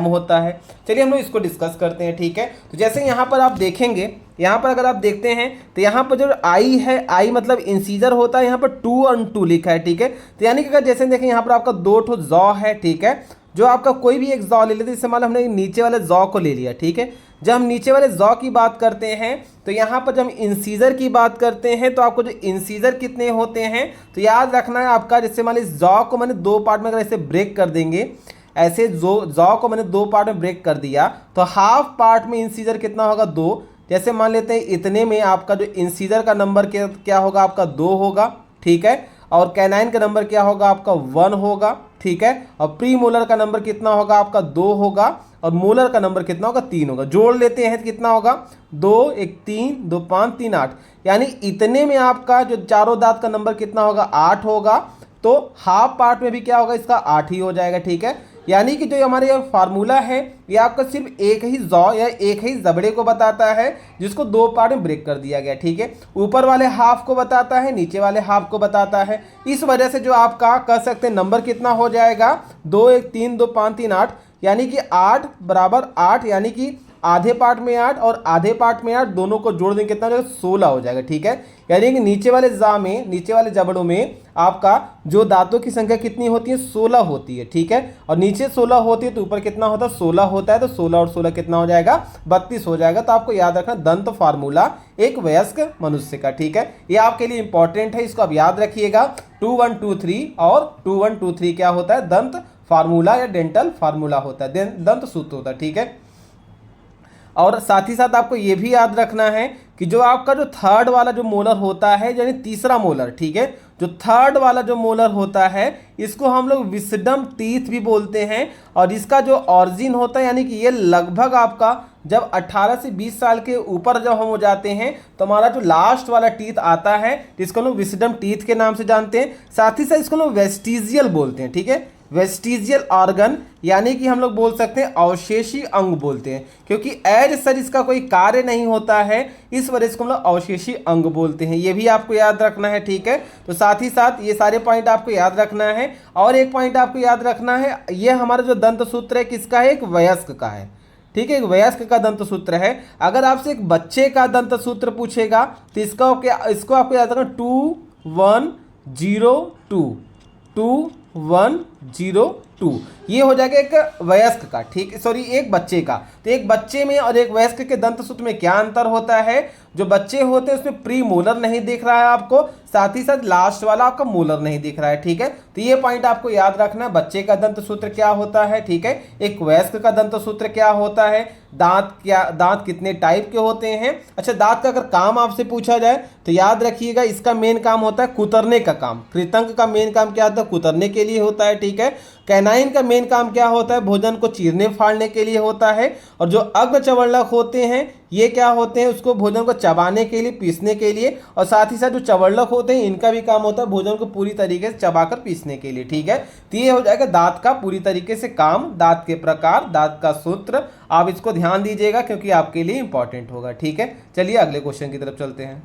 होता है। चलिए हम लोग इसको डिस्कस करते हैं। ठीक है, तो जैसे यहाँ पर आप देखेंगे, यहाँ पर अगर आप देखते हैं तो यहाँ पर जो आई है, आई मतलब इंसीजर होता है, यहाँ पर 2 और 2 लिखा है। ठीक है, तो यानी कि अगर जैसे देखें यहाँ पर आपका 2 ठो जॉ है। ठीक है, जो आपका कोई भी एक जॉ ले लेते, जैसे मान लो हमने नीचे वाले जॉ को ले लिया। ठीक है, जब हम नीचे वाले जॉ की बात करते हैं, तो यहाँ पर जब हम इंसीजर की बात करते हैं, तो आपको जो इंसीजर कितने होते हैं, तो याद रखना है आपका, जैसे मान ली जॉ को मैंने 2 पार्ट में अगर ऐसे ब्रेक कर देंगे, ऐसे जॉ को मैंने 2 पार्ट में ब्रेक कर दिया, तो हाफ पार्ट में इंसीजर कितना होगा, 2। जैसे मान लेते हैं इतने में आपका जो इंसीजर का नंबर क्या होगा, आपका 2 होगा। ठीक है, और कैनाइन का नंबर क्या होगा, आपका 1 होगा। ठीक है, और प्री मोलर का नंबर कितना होगा, आपका 2 होगा, और मोलर का नंबर कितना होगा, 3 होगा। जोड़ लेते हैं तो कितना होगा, 2, 1, 3, 2, 5, 3, 8, यानी इतने में आपका जो चारों दांत का नंबर कितना होगा, 8 होगा। तो हाफ पार्ट में भी क्या होगा, इसका 8 ही हो जाएगा। ठीक है, यानी कि जो हमारे फार्मूला है, ये आपका सिर्फ एक ही जॉ या एक ही जबड़े को बताता है, जिसको 2 पार्ट में ब्रेक कर दिया गया। ठीक है, ऊपर वाले हाफ को बताता है, नीचे वाले हाफ को बताता है। इस वजह से जो आपका कह सकते हैं नंबर कितना हो जाएगा, 2, 1, 3, 2, 5, 3, 8, यानी कि 8 बराबर 8, यानी कि आधे पार्ट में 8 और आधे पार्ट में 8, दोनों को जोड़ देंगे कितना हो जाएगा, 16 हो जाएगा। ठीक है, यानी कि नीचे वाले नीचे वाले जबड़ों में आपका जो दांतों की संख्या कितनी होती है, 16 होती है। ठीक है, और नीचे 16 होती है तो ऊपर कितना होता है, 16 होता है। तो 16 और 16 कितना हो जाएगा, 32 हो जाएगा। तो आपको याद रखना दंत फार्मूला एक वयस्क मनुष्य का। ठीक है, ये आपके लिए इंपॉर्टेंट है, इसको आप याद रखिएगा। 2, 1, 2, 3 और 2, 1, 2, 3 क्या होता है, दंत फार्मूला या डेंटल फार्मूला होता है, दंत सूत्र होता है। ठीक है, और साथ ही साथ आपको ये भी याद रखना है कि जो आपका जो थर्ड वाला जो मोलर होता है, यानी तीसरा मोलर, ठीक है, जो थर्ड वाला जो मोलर होता है, इसको हम लोग विस्डम टीथ भी बोलते हैं। और इसका जो ऑरिजिन होता है, यानी कि ये लगभग आपका जब 18 से 20 साल के ऊपर जब हम हो जाते हैं तो हमारा जो लास्ट वाला टीथ आता है जिसको हम लोग विस्डम टीथ के नाम से जानते हैं, साथ ही साथ इसको लोग वेस्टिजियल बोलते हैं। ठीक है, वेस्टिजियल ऑर्गन यानी कि हम लोग बोल सकते हैं अवशेषी अंग बोलते हैं, क्योंकि एज सर इसका कोई कार्य नहीं होता है, इस वजह से हम लोग अवशेषी अंग बोलते हैं। ये भी आपको याद रखना है। ठीक है, तो साथ ही साथ ये सारे पॉइंट आपको याद रखना है। और एक पॉइंट आपको याद रखना है, ये हमारा जो दंत सूत्र है किसका है, एक वयस्क का है। ठीक है, एक वयस्क का दंत सूत्र है। अगर आपसे एक बच्चे का दंत सूत्र पूछेगा तो इसको आपको याद रखना 2102 ये हो जाएगा एक वयस्क का। ठीक है, सॉरी एक बच्चे का। तो एक बच्चे में और एक वयस्क के दंत सूत्र में क्या अंतर होता है, जो बच्चे होते हैं उसमें प्री मोलर नहीं दिख रहा है आपको, साथ ही साथ लास्ट वाला आपका मोलर नहीं दिख रहा है। ठीक है, तो ये पॉइंट आपको याद रखना है, बच्चे का दंत सूत्र क्या होता है। ठीक है, एक वयस्क का दंत सूत्र क्या होता है, दांत कितने टाइप के होते हैं। अच्छा, दांत का अगर काम आपसे पूछा जाए तो याद रखिएगा इसका मेन काम होता है कुतरने का काम। कृतंक का मेन काम क्या होता है, कुतरने के लिए होता है। ठीक है, कैनाइन का मेन काम क्या होता है, भोजन को चीरने फाड़ने के लिए होता है। और जो अग्रचर्वणक होते हैं ये क्या होते हैं, उसको भोजन को चबाने के लिए, पीसने के लिए। और साथ ही साथ जो चवर्णक होते हैं इनका भी काम होता है भोजन को पूरी तरीके से चबाकर पीसने के लिए। ठीक है, तो ये हो जाएगा दांत का पूरी तरीके से काम, दांत के प्रकार, दांत का सूत्र। आप इसको ध्यान दीजिएगा क्योंकि आपके लिए इंपॉर्टेंट होगा। ठीक है, चलिए अगले क्वेश्चन की तरफ चलते हैं।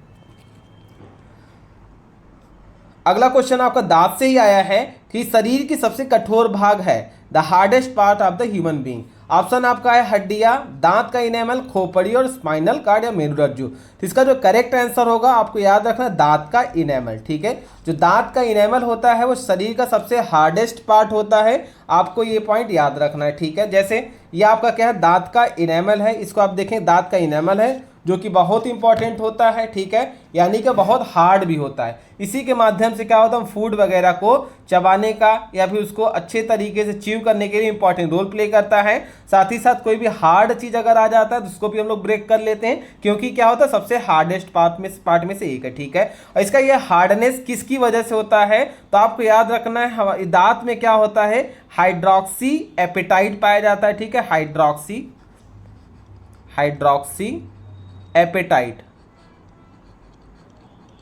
अगला क्वेश्चन आपका दांत से ही आया है कि शरीर की सबसे कठोर भाग है, the hardest part of the human being. Option आपका है हड्डियां, दांत का इनेमल, खोपड़ी और स्पाइनल कार्ड या मेरुरज्जु। तो इसका जो करेक्ट आंसर होगा आपको याद रखना दांत का इनेमल। ठीक है, जो दांत का इनेमल होता है वो शरीर का सबसे हार्डेस्ट पार्ट होता है, आपको ये पॉइंट याद रखना है। ठीक है, जैसे ये आपका क्या है, दांत का इनेमल है, इसको आप देखें दांत का इनेमल है जो कि बहुत इंपॉर्टेंट होता है। ठीक है, यानी कि बहुत हार्ड भी होता है। इसी के माध्यम से क्या होता है, हम फूड वगैरह को चबाने का या फिर उसको अच्छे तरीके से च्यू करने के लिए इंपॉर्टेंट रोल प्ले करता है। साथ ही साथ कोई भी हार्ड चीज़ अगर आ जाता है तो उसको भी हम लोग ब्रेक कर लेते हैं, क्योंकि क्या होता है सबसे हार्डेस्ट पार्ट में से एक है। ठीक है, और इसका ये हार्डनेस किसकी वजह से होता है, तो आपको याद रखना है दांत में क्या होता है, हाइड्रोक्सी एपेटाइट पाया जाता है। ठीक है, हाइड्रोक्सी एपेटाइट।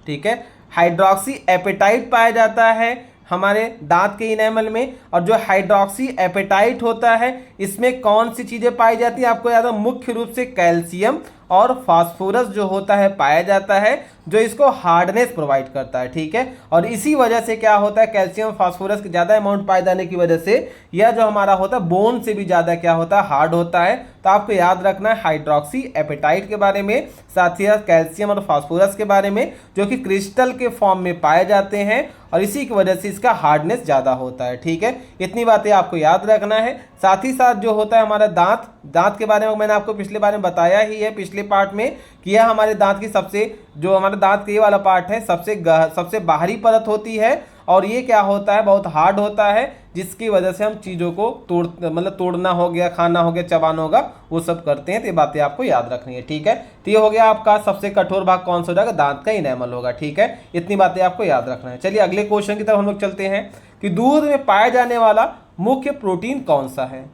ठीक है, हाइड्रोक्सी एपेटाइट पाया जाता है हमारे दांत के इनेमल में। और जो हाइड्रोक्सी एपेटाइट होता है इसमें कौन सी चीज़ें पाई जाती हैं, आपको याद है मुख्य रूप से कैल्शियम और फास्फोरस जो होता है पाया जाता है, जो इसको हार्डनेस प्रोवाइड करता है। ठीक है, और इसी वजह से क्या होता है, कैल्शियम फास्फोरस के ज़्यादा अमाउंट पाए जाने की वजह से यह जो हमारा होता है बोन से भी ज़्यादा क्या होता है, हार्ड होता है। तो आपको याद रखना है हाइड्रोक्सी एपेटाइट के बारे में, साथ ही साथ कैल्शियम और फास्फोरस के बारे में, जो कि क्रिस्टल के फॉर्म में पाए जाते हैं और इसी की वजह से इसका हार्डनेस ज़्यादा होता है। ठीक है, इतनी बातें आपको याद रखना है। साथ ही साथ जो होता है हमारा दांत के बारे में मैंने आपको पिछले बारे में बताया ही है, पिछले पार्ट में, कि यह हमारे दांत की जो हमारे दांत का ये वाला पार्ट है सबसे बाहरी परत होती है और ये क्या होता है, बहुत हार्ड होता है, जिसकी वजह से हम चीज़ों को तोड़ना हो गया, खाना हो गया, चबाना होगा, वो सब करते हैं। तो ये बातें आपको याद रखनी है। ठीक है, तो ये हो गया आपका सबसे कठोर भाग कौन सा हो जाएगा, दांत का इनेमल होगा। ठीक है, इतनी बातें आपको याद रखना है। चलिए अगले क्वेश्चन की तरफ हम लोग चलते हैं कि दूध में पाया जाने वाला मुख्य प्रोटीन कौन सा है।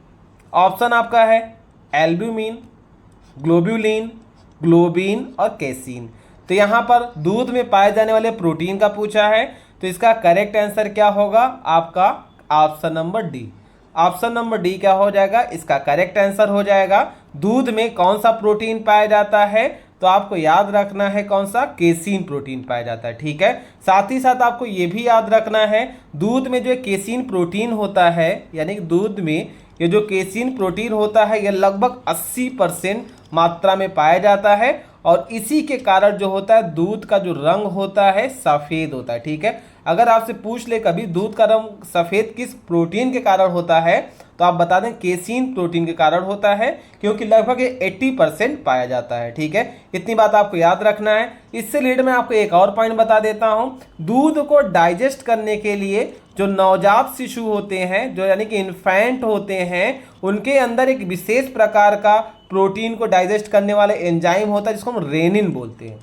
ऑप्शन आपका है एल्ब्यूमिन, ग्लोब्यूलिन, ग्लोबिन और केसीन। तो यहाँ पर दूध में पाए जाने वाले प्रोटीन का पूछा है, तो इसका करेक्ट आंसर क्या होगा आपका, option number D. Option number D क्या हो जाएगा, इसका करेक्ट आंसर हो जाएगा। दूध में कौन सा प्रोटीन पाया जाता है, तो आपको याद रखना है कौन सा, केसीन प्रोटीन पाया जाता है। ठीक है, साथ ही साथ आपको ये भी याद रखना है दूध में जो केसीन प्रोटीन होता है, यानी कि दूध में ये जो केसीन प्रोटीन होता है यह लगभग 80% मात्रा में पाया जाता है और इसी के कारण जो होता है दूध का जो रंग होता है सफ़ेद होता है। ठीक है, अगर आपसे पूछ ले कभी दूध का रंग सफ़ेद किस प्रोटीन के कारण होता है, तो आप बता दें केसीन प्रोटीन के कारण होता है, क्योंकि लगभग 80% पाया जाता है। ठीक है, इतनी बात आपको याद रखना है। इससे रिलेटेड मैं आपको एक और पॉइंट बता देता हूँ, दूध को डाइजेस्ट करने के लिए जो नवजात शिशु होते हैं, जो यानी कि इन्फेंट होते हैं, उनके अंदर एक विशेष प्रकार का प्रोटीन को डाइजेस्ट करने वाला एंजाइम होता है जिसको हम रेनिन बोलते हैं।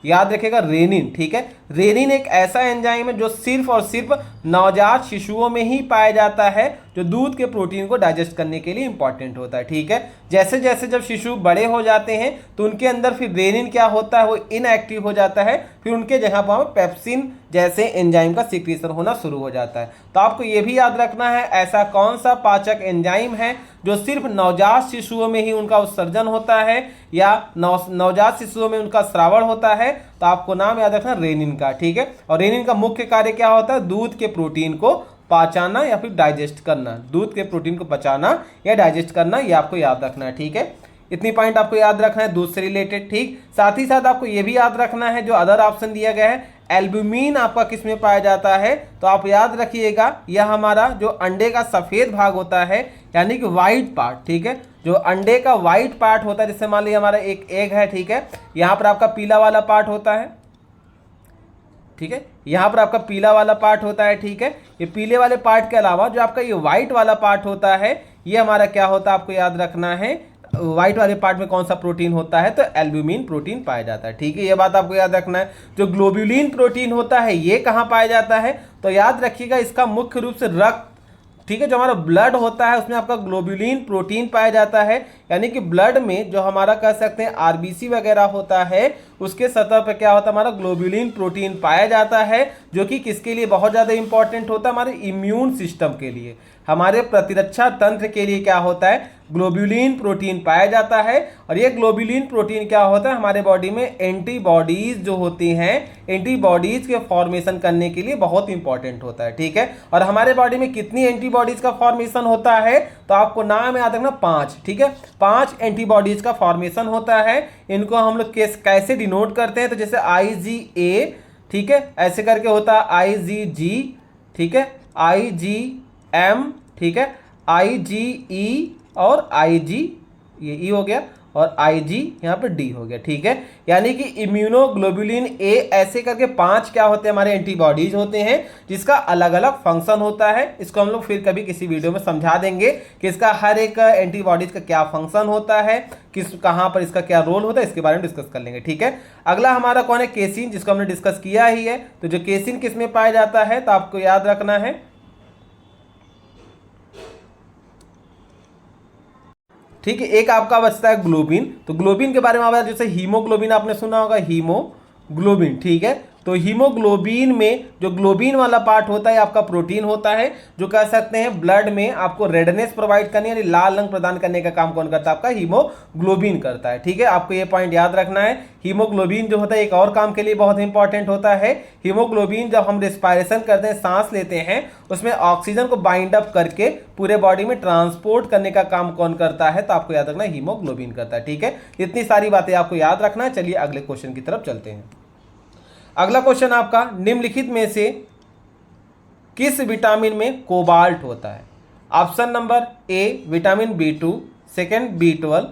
याद रखिएगा रेनिन। ठीक है, रेनिन एक ऐसा एंजाइम है जो सिर्फ और सिर्फ नवजात शिशुओं में ही पाया जाता है, जो दूध के प्रोटीन को डाइजेस्ट करने के लिए इंपॉर्टेंट होता है। ठीक है, जैसे जैसे जब शिशु बड़े हो जाते हैं तो उनके अंदर फिर रेनिन क्या होता है, वो इनएक्टिव हो जाता है, फिर उनके जगह पर पेप्सिन जैसे एंजाइम का सिक्रीशन होना शुरू हो जाता है। तो आपको ये भी याद रखना है ऐसा कौन सा पाचक एंजाइम है जो सिर्फ नवजात शिशुओं में ही उनका उत्सर्जन होता है या नवजात शिशुओं में उनका स्रावण होता है। तो आपको नाम याद रखना रेनिन का। ठीक है, और रेनिन का मुख्य कार्य क्या होता है, दूध के प्रोटीन को पचाना या फिर डाइजेस्ट करना, दूध के प्रोटीन को पचाना या डाइजेस्ट करना, ये आपको याद रखना है। ठीक है, इतनी पॉइंट आपको याद रखना है दूध से रिलेटेड। ठीक, साथ ही साथ आपको ये भी याद रखना है जो अदर ऑप्शन दिया गया है, एल्ब्यूमिन आपका किस में पाया जाता है, तो आप याद रखिएगा यह हमारा जो अंडे का सफेद भाग होता है यानी कि व्हाइट पार्ट। ठीक है, जो अंडे का व्हाइट पार्ट होता है, जैसे मान लीजिए हमारा एक एग है, ठीक है, यहाँ पर आपका पीला वाला पार्ट होता है। ठीक है, यहाँ पर आपका पीला वाला पार्ट होता है। ठीक है, ये पीले वाले पार्ट के अलावा जो आपका ये व्हाइट वाला पार्ट होता है, ये हमारा क्या होता है, आपको याद रखना है व्हाइट वाले पार्ट में कौन सा प्रोटीन होता है, तो एल्ब्यूमिन प्रोटीन पाया जाता है। ठीक है, ये बात आपको याद रखना है। जो ग्लोब्यूलिन प्रोटीन होता है ये कहाँ पाया जाता है, तो याद रखिएगा इसका मुख्य रूप से रक्त, ठीक है, जो हमारा ब्लड होता है उसमें आपका ग्लोब्यूलिन प्रोटीन पाया जाता है, यानी कि ब्लड में जो हमारा कह सकते हैं आरबीसी वगैरह होता है उसके सतह पर क्या होता है, हमारा ग्लोब्यूलिन प्रोटीन पाया जाता है, जो कि किसके लिए बहुत ज़्यादा इंपॉर्टेंट होता है, हमारे इम्यून सिस्टम के लिए, हमारे प्रतिरक्षा तंत्र के लिए क्या होता है, ग्लोब्यूलिन प्रोटीन पाया जाता है। और ये ग्लोब्यूलिन प्रोटीन क्या होता है, हमारे बॉडी में एंटीबॉडीज जो होती हैं, एंटीबॉडीज के फॉर्मेशन करने के लिए बहुत इंपॉर्टेंट होता है। ठीक है, और हमारे बॉडी में कितनी एंटीबॉडीज का फॉर्मेशन होता है, तो आपको नाम याद रखना 5। ठीक है, 5 एंटीबॉडीज का फॉर्मेशन होता है। इनको हम लोग कैसे डिनोट करते हैं, तो जैसे IgA, ठीक है, ऐसे करके होता है IgG, ठीक है, IgM, ठीक है, IgE और IG, ये E हो गया, और IG यहाँ पे D हो गया। ठीक है, यानी कि इम्यूनोग्लोबुलिन A ऐसे करके 5 क्या होते हैं, हमारे एंटीबॉडीज होते हैं जिसका अलग अलग फंक्शन होता है। इसको हम लोग फिर कभी किसी वीडियो में समझा देंगे कि इसका हर एक एंटीबॉडीज का क्या फंक्शन होता है, किस कहाँ पर इसका क्या रोल होता है, इसके बारे में डिस्कस कर लेंगे। ठीक है, अगला हमारा कौन है, केसिन, जिसको हमने डिस्कस किया ही है। तो जो केसिन किस में पाया जाता है, तो आपको याद रखना है, ठीक है, एक आपका बचता है ग्लोबिन। तो ग्लोबिन के बारे में आप जैसे हीमोग्लोबिन आपने सुना होगा, हीमोग्लोबिन। ठीक है, तो हीमोग्लोबिन में जो ग्लोबिन वाला पार्ट होता है आपका प्रोटीन होता है, जो कह सकते हैं ब्लड में आपको रेडनेस प्रोवाइड करने यानी लाल रंग प्रदान करने का काम कौन करता है, आपका हीमोग्लोबिन करता है। ठीक है, आपको ये पॉइंट याद रखना है। हीमोग्लोबिन जो होता है एक और काम के लिए बहुत इंपॉर्टेंट होता है। हीमोग्लोबिन जब हम रेस्पायरेशन करते हैं, सांस लेते हैं, उसमें ऑक्सीजन को बाइंड अप करके पूरे बॉडी में ट्रांसपोर्ट करने का काम कौन करता है, तो आपको याद रखना है हीमोग्लोबिन करता है। ठीक है, इतनी सारी बातें आपको याद रखना है। चलिए अगले क्वेश्चन की तरफ चलते हैं। अगला क्वेश्चन आपका, निम्नलिखित में से किस विटामिन में कोबाल्ट होता है। Option number A vitamin B2, second B12,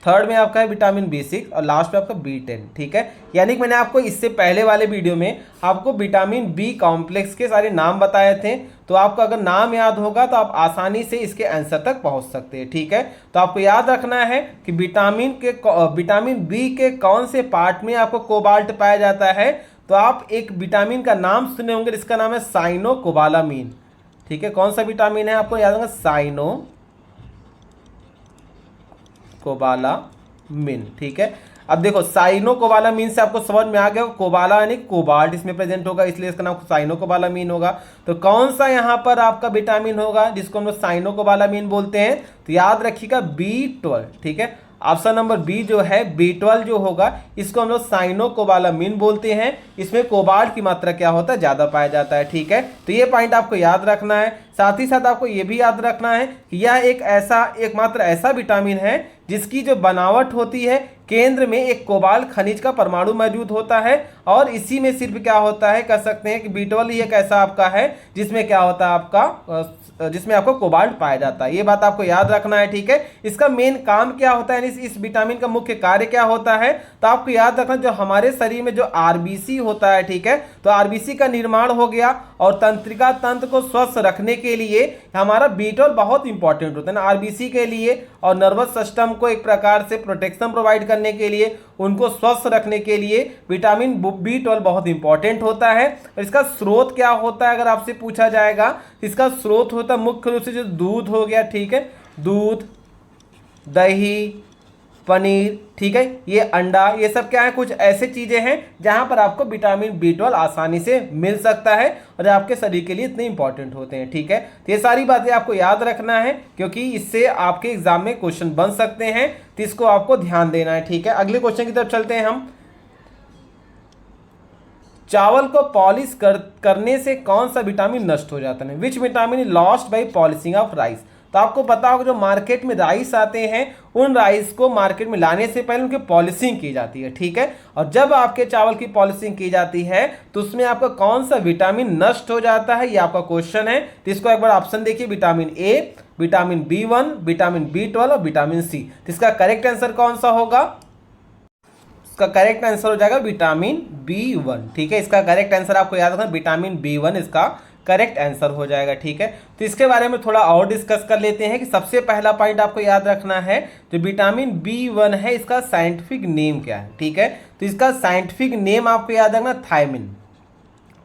third में आपका है विटामिन B6 और लास्ट में आपका B10। ठीक है, यानी कि मैंने आपको इससे पहले वाले वीडियो में आपको विटामिन B कॉम्प्लेक्स के सारे नाम बताए थे, तो आपको अगर नाम याद होगा तो आप आसानी से इसके आंसर तक पहुंच सकते हैं। ठीक है, तो आपको याद रखना है कि विटामिन B के कौन से पार्ट में आपको कोबाल्ट पाया जाता है, तो आप एक विटामिन का नाम सुने होंगे जिसका नाम है साइनोकोबालामीन। ठीक है, कौन सा विटामिन है, आपको याद होगा साइनोकोबालामीन। ठीक है, अब देखो साइनोकोबालामीन से आपको समझ में आ गया, कोबाला यानी कोबाल्ट इसमें प्रेजेंट होगा, इसलिए इसका नाम साइनोकोबालामीन होगा। तो कौन सा यहाँ पर आपका विटामिन होगा जिसको हम लोग साइनोकोबालामीन बोलते हैं, तो याद रखिएगा B12। ठीक है, ऑप्शन नंबर बी जो है B12 जो होगा इसको हम लोग साइनोकोबालामीन बोलते हैं। इसमें कोबाल्ट की मात्रा क्या होता है, ज्यादा पाया जाता है। ठीक है, तो ये पॉइंट आपको याद रखना है। साथ ही साथ आपको ये भी याद रखना है कि यह एकमात्र ऐसा विटामिन है जिसकी जो बनावट होती है, केंद्र में एक कोबाल्ट खनिज का परमाणु मौजूद होता है, और इसी में सिर्फ क्या होता है, कह सकते हैं कि B12 ही एक ऐसा आपका है जिसमें क्या होता है आपका, जिसमें आपको कोबाल्ट पाया जाता है। ये बात आपको याद रखना है। ठीक है, इसका मेन काम क्या होता है, इस विटामिन का मुख्य कार्य क्या होता है, तो आपको याद रखना जो हमारे शरीर में जो आरबीसी होता है, ठीक है, तो आरबीसी का निर्माण हो गया, और तंत्रिका तंत्र को स्वस्थ रखने के लिए हमारा B12 बहुत इंपॉर्टेंट होता है ना आरबीसी के लिए, और नर्वस सिस्टम को एक प्रकार से प्रोटेक्शन प्रोवाइड करने के लिए, उनको स्वस्थ रखने के लिए विटामिन B12 बहुत इंपॉर्टेंट होता है। और इसका स्रोत क्या होता है अगर आपसे पूछा जाएगा, इसका स्रोत होता है मुख्य रूप से जो दूध हो गया, ठीक है, दूध, दही, पनीर, ठीक है, ये अंडा, ये सब क्या है, कुछ ऐसे चीजें हैं जहां पर आपको विटामिन B12 आसानी से मिल सकता है और आपके शरीर के लिए इतने इंपॉर्टेंट होते हैं, ठीक है। तो ये सारी बातें आपको याद रखना है क्योंकि इससे आपके एग्जाम में क्वेश्चन बन सकते हैं, तो इसको आपको ध्यान देना है, ठीक है। अगले क्वेश्चन की तरफ चलते हैं हम। चावल को पॉलिश करने से कौन सा विटामिन नष्ट हो जाता है? Which vitamin is lost by polishing of rice? तो आपको पता होगा जो मार्केट में राइस आते हैं उन राइस को मार्केट में लाने से पहले उनकी पॉलिशिंग की जाती है, ठीक है। और जब आपके चावल की पॉलिशिंग की जाती है तो उसमें आपका कौन सा विटामिन नष्ट हो जाता है, ये आपका क्वेश्चन है। तो इसको एक बार ऑप्शन देखिए, vitamin A, vitamin B1, vitamin B12 और विटामिन सी। तो इसका करेक्ट आंसर कौन सा होगा? इसका करेक्ट आंसर हो जाएगा विटामिन B1, ठीक है। इसका करेक्ट आंसर आपको याद रखना, विटामिन B1 इसका करेक्ट आंसर हो जाएगा, ठीक है। तो इसके बारे में थोड़ा और डिस्कस कर लेते हैं कि सबसे पहला पॉइंट आपको याद रखना है, जो विटामिन B1 है इसका साइंटिफिक नेम क्या है, ठीक है। तो इसका साइंटिफिक नेम आपको याद रखना थायमिन,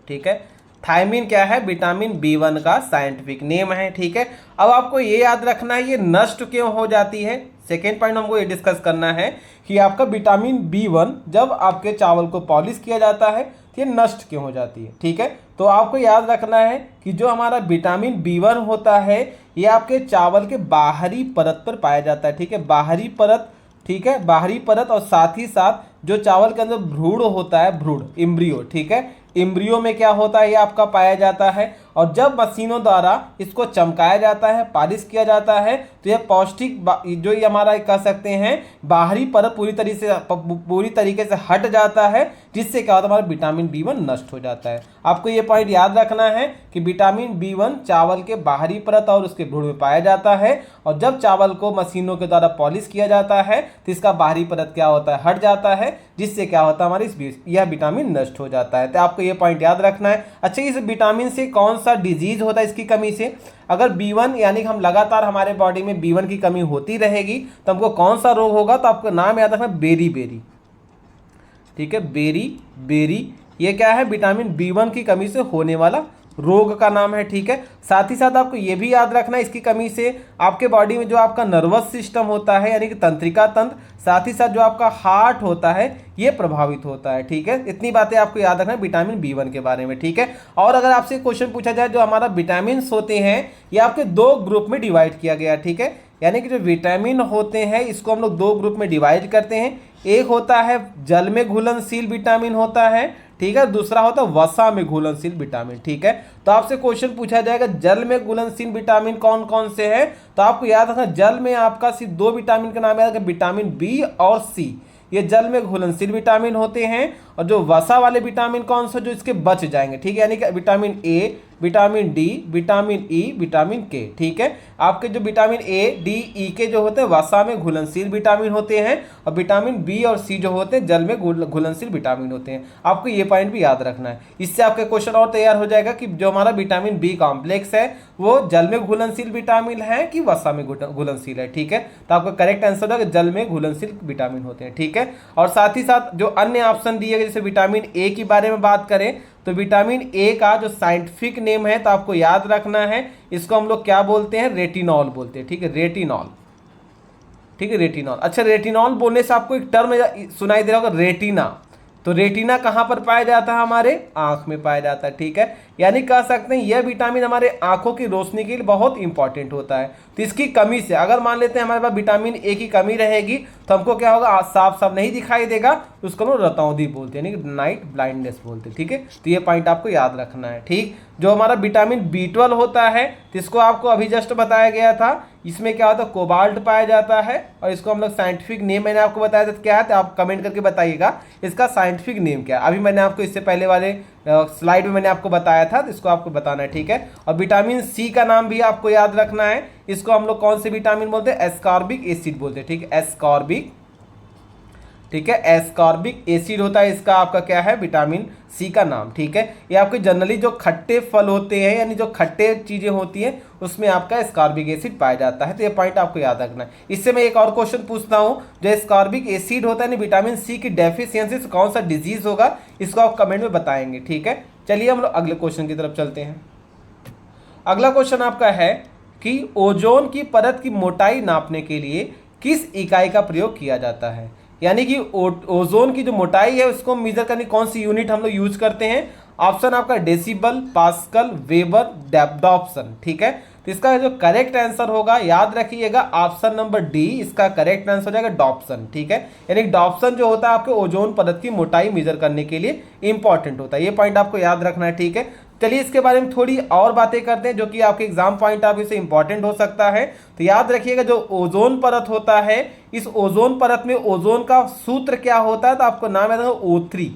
ठीक है। थायमिन क्या है? विटामिन B1 का साइंटिफिक नेम है, ठीक है। अब आपको ये याद रखना है ये नष्ट क्यों हो जाती है। सेकेंड पॉइंट हमको ये डिस्कस करना है कि आपका विटामिन B1 जब आपके चावल को पॉलिश किया जाता है तो ये नष्ट क्यों हो जाती है, ठीक है। तो आपको याद रखना है कि जो हमारा विटामिन B1 होता है ये आपके चावल के बाहरी परत पर पाया जाता है, ठीक है, बाहरी परत, ठीक है, बाहरी परत। और साथ ही साथ जो चावल के अंदर भ्रूण होता है, भ्रूण, इम्ब्रियो, ठीक है, इम्ब्रियो में क्या होता है ये आपका पाया जाता है। और जब मशीनों द्वारा इसको चमकाया जाता है, पॉलिश किया जाता है तो यह पौष्टिक जो ये हमारा कह सकते हैं बाहरी परत पूरी तरीके से हट जाता है, जिससे क्या होता है हमारा विटामिन B1 नष्ट हो जाता है। आपको ये पॉइंट याद रखना है कि विटामिन B1 चावल के बाहरी परत और उसके भ्रूण में पाया जाता है, और जब चावल को मशीनों के द्वारा पॉलिश किया जाता है तो इसका बाहरी परत क्या होता है, हट जाता है, जिससे क्या होता है हमारी यह विटामिन नष्ट हो जाता है। तो आपको ये पॉइंट याद रखना है। अच्छा, इस विटामिन से कौन सा डिजीज होता है इसकी कमी से? अगर B1 यानी कि हम लगातार हमारे बॉडी में B1 की कमी होती रहेगी तो हमको कौन सा रोग होगा? तो आपको नाम याद रखना, बेरी, ठीक है, बेरी। ये क्या है? विटामिन B1 की कमी से होने वाला रोग का नाम है, ठीक है। साथ ही साथ आपको ये भी याद रखना है इसकी कमी से आपके बॉडी में जो आपका नर्वस सिस्टम होता है यानी कि तंत्रिका तंत्र, साथ ही साथ जो आपका हार्ट होता है ये प्रभावित होता है, ठीक है। इतनी बातें आपको याद रखना है विटामिन B1 के बारे में, ठीक है। और अगर आपसे क्वेश्चन पूछा जाए जो हमारा विटामिन होते हैं ये आपके दो ग्रुप में डिवाइड किया गया, ठीक है, यानी कि जो विटामिन होते हैं इसको हम लोग दो ग्रुप में डिवाइड करते हैं। एक होता है जल में घुलनशील विटामिन होता है, ठीक है, दूसरा होता है वसा में घुलनशील विटामिन, ठीक है। तो आपसे क्वेश्चन पूछा जाएगा जल में घुलनशील विटामिन कौन कौन से हैं, तो आपको याद रखना जल में आपका सिर्फ दो विटामिन का नाम याद रखना, विटामिन B और C, ये जल में घुलनशील विटामिन होते हैं। और जो वसा वाले विटामिन कौन से, जो इसके बच जाएंगे, ठीक है, यानी कि vitamin A, vitamin D, vitamin E, vitamin K, ठीक है। आपके जो विटामिन A, D, E के जो होते हैं वसा में घुलनशील विटामिन होते हैं, और विटामिन B और C जो होते हैं जल में घुलनशील विटामिन होते हैं। आपको ये पॉइंट भी याद रखना है। इससे आपका क्वेश्चन और तैयार हो जाएगा कि जो हमारा विटामिन B कॉम्प्लेक्स है वो जल में घुलनशील विटामिन है कि वसा में घुलनशील है, ठीक है। तो आपका करेक्ट आंसर होगा जल में घुलनशील विटामिन होते हैं, ठीक है। और साथ ही साथ जो अन्य ऑप्शन दिए गए जैसे विटामिन A के बारे में बात करें तो विटामिन A का जो साइंटिफिक नेम है तो आपको याद रखना है, इसको हम लोग क्या बोलते हैं, रेटिनॉल बोलते हैं, ठीक है, रेटिनॉल, ठीक है, रेटिनॉल। अच्छा, रेटिनॉल बोलने से आपको एक टर्म सुनाई दे रहा होगा, रेटिना। तो रेटिना कहाँ पर पाया जाता है? हमारे आंख में पाया जाता है, ठीक है। यानी कह सकते हैं यह विटामिन हमारे आंखों की रोशनी के लिए बहुत इंपॉर्टेंट होता है। तो इसकी कमी से अगर मान लेते हैं हमारे पास विटामिन A की कमी रहेगी तो हमको क्या होगा, साफ साफ नहीं दिखाई देगा, उसको लोग रतौंधी बोलते हैं, यानी कि नाइट ब्लाइंडनेस बोलते हैं, ठीक है। तो ये पॉइंट आपको याद रखना है, ठीक। जो हमारा विटामिन B12 होता है तो इसको आपको अभी जस्ट बताया गया था, इसमें क्या होता है, कोबाल्ट पाया जाता है, और इसको हम लोग साइंटिफिक नेम मैंने आपको बताया था क्या है, तो आप कमेंट करके बताइएगा इसका साइंटिफिक नेम क्या है। अभी मैंने आपको इससे पहले वाले स्लाइड में मैंने आपको बताया था, तो इसको आपको बताना है, ठीक है। और विटामिन C का नाम भी आपको याद रखना है, इसको हम लोग कौन से विटामिन बोलते हैं, एस्कॉर्बिक एसिड बोलते हैं, ठीक है, एस्कॉर्बिक ठीक है। एस्कॉर्बिक एसिड होता है, इसका आपका क्या है, विटामिन सी का नाम, ठीक है। ये आपके जनरली जो खट्टे फल होते हैं यानी जो खट्टे चीज़ें होती हैं उसमें आपका एस्कॉर्बिक एसिड पाया जाता है। तो ये पॉइंट आपको याद रखना है। इससे मैं एक और क्वेश्चन पूछता हूँ, जो एस्कॉर्बिक एसिड होता है यानी विटामिन सी की डेफिशिएंसी से कौन सा डिजीज होगा, इसको आप कमेंट में बताएंगे, ठीक है। चलिए हम लोग अगले क्वेश्चन की तरफ चलते हैं। अगला क्वेश्चन आपका है कि ओजोन की परत की मोटाई नापने के लिए किस इकाई का प्रयोग किया जाता है, यानी कि ओजोन की जो मोटाई है उसको मेजर करने कौन सी यूनिट हम लोग यूज करते हैं। ऑप्शन आपका डेसिबल, पास्कल, वेबर, डॉप्सन, ठीक है। तो इसका जो करेक्ट आंसर होगा, याद रखिएगा, ऑप्शन नंबर डी इसका करेक्ट आंसर हो जाएगा, डॉप्सन, ठीक है। यानी डॉप्सन जो होता है आपके ओजोन परत की मोटाई मेजर करने के लिए इंपॉर्टेंट होता है। ये पॉइंट आपको याद रखना है, ठीक है। चलिए इसके बारे में थोड़ी और बातें करते हैं जो कि आपके एग्जाम पॉइंट ऑफ व्यू से इंपॉर्टेंट हो सकता है। तो याद रखिएगा, जो ओजोन परत होता है, इस ओजोन परत में ओजोन का सूत्र क्या होता है, तो आपको नाम याद रखना, O3।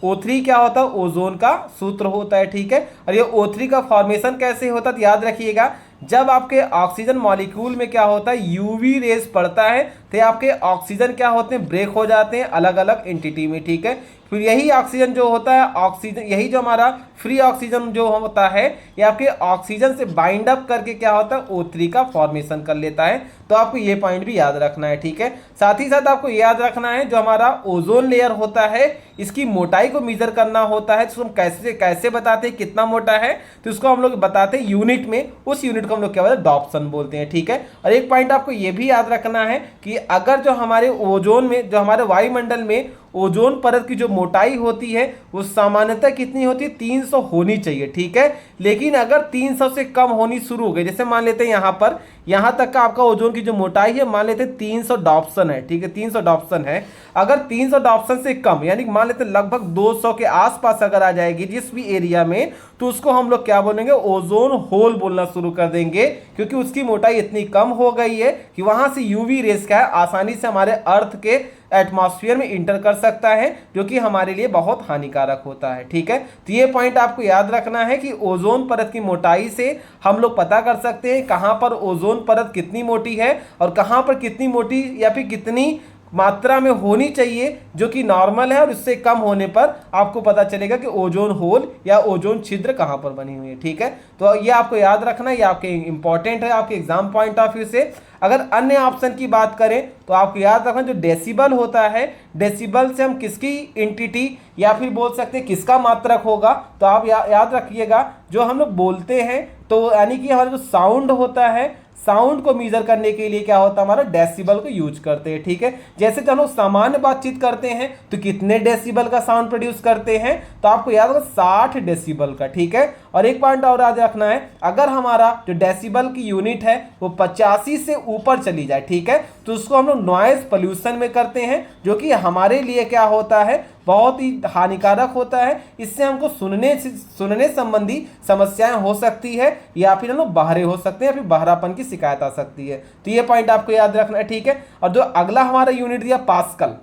O3 क्या होता है, ओजोन का सूत्र होता है, ठीक है। और ये O3 का फॉर्मेशन कैसे होता है, तो याद रखिएगा, जब आपके ऑक्सीजन मॉलिक्यूल में क्या होता है, यूवी रेज पड़ता है तो आपके ऑक्सीजन क्या होते हैं, ब्रेक हो जाते हैं अलग अलग एंटिटी में, ठीक है। फिर यही ऑक्सीजन जो होता है, ऑक्सीजन यही जो हमारा फ्री ऑक्सीजन जो होता है, ये आपके ऑक्सीजन से बाइंड अप करके क्या होता है, O3 का फॉर्मेशन कर लेता है। तो आपको ये पॉइंट भी याद रखना है, ठीक है। साथ ही साथ आपको याद रखना है, जो हमारा ओजोन लेयर होता है इसकी मोटाई को मेजर करना होता है। तो हम कैसे बताते हैं कितना मोटा है, तो इसको हम लोग बताते हैं यूनिट में, उस यूनिट को हम लोग क्या बोलते हैं, डॉप्सन बोलते हैं, ठीक है। और एक पॉइंट आपको ये भी याद रखना है कि अगर जो हमारे ओजोन में, जो हमारे वायुमंडल में ओजोन परत की जो मोटाई होती है वो सामान्यतः कितनी होती है, 300 होनी चाहिए, ठीक है। लेकिन अगर 300 से कम होनी शुरू हो गई, जैसे मान लेते हैं यहाँ पर, यहाँ तक का आपका ओजोन की जो मोटाई है मान लेते हैं 300 डॉप्सन है, ठीक है, 300 डॉप्सन है। अगर 300 डॉप्सन से कम यानी मान लेते हैं लगभग 200 के आसपास अगर आ जाएगी जिस भी एरिया में, तो उसको हम लोग क्या बोलेंगे, ओजोन होल बोलना शुरू कर देंगे, क्योंकि उसकी मोटाई इतनी कम हो गई है कि वहां से यूवी रेस क्या है आसानी से हमारे अर्थ के एटमॉस्फेयर में इंटर कर सकता है, जो कि हमारे लिए बहुत हानिकारक होता है, ठीक है। तो ये पॉइंट आपको याद रखना है कि ओजोन परत की मोटाई से हम लोग पता कर सकते हैं कहां पर ओजोन परत कितनी मोटी है और कहां पर कितनी मोटी या फिर कितनी मात्रा में होनी चाहिए जो कि नॉर्मल है, और इससे कम होने पर आपको पता चलेगा कि ओजोन होल या ओजोन छिद्र कहां पर बनी हुई है, ठीक है। तो ये आपको याद रखना, ये आपके इंपॉर्टेंट है आपके एग्जाम पॉइंट ऑफ व्यू से। अगर अन्य ऑप्शन की बात करें तो आपको याद रखना, जो डेसिबल होता है, डेसिबल से हम किसकी एंटिटी या फिर बोल सकते हैं किसका मात्रक होगा, तो आप याद रखिएगा, जो हम लोग बोलते हैं तो यानी कि हमारा जो साउंड होता है, साउंड को मेजर करने के लिए क्या होता है, हमारा डेसिबल को यूज करते हैं, ठीक है। जैसे जब हम लोग सामान्य बातचीत करते हैं तो कितने डेसिबल का साउंड प्रोड्यूस करते हैं, तो आपको याद होगा 60 डेसिबल का, ठीक है। और एक पॉइंट और याद रखना है, अगर हमारा जो डेसिबल की यूनिट है वो 85 से ऊपर चली जाए, ठीक है, तो उसको हम लोग नॉइज पोल्यूशन में करते हैं, जो कि हमारे लिए क्या होता है, बहुत ही हानिकारक होता है। इससे हमको सुनने संबंधी समस्याएं हो सकती है, या फिर हम लोग बहरे हो सकते हैं, या फिर बहरापन की शिकायत आ सकती है। तो ये पॉइंट आपको याद रखना है, ठीक है। और जो अगला हमारा यूनिट दिया पास्कल,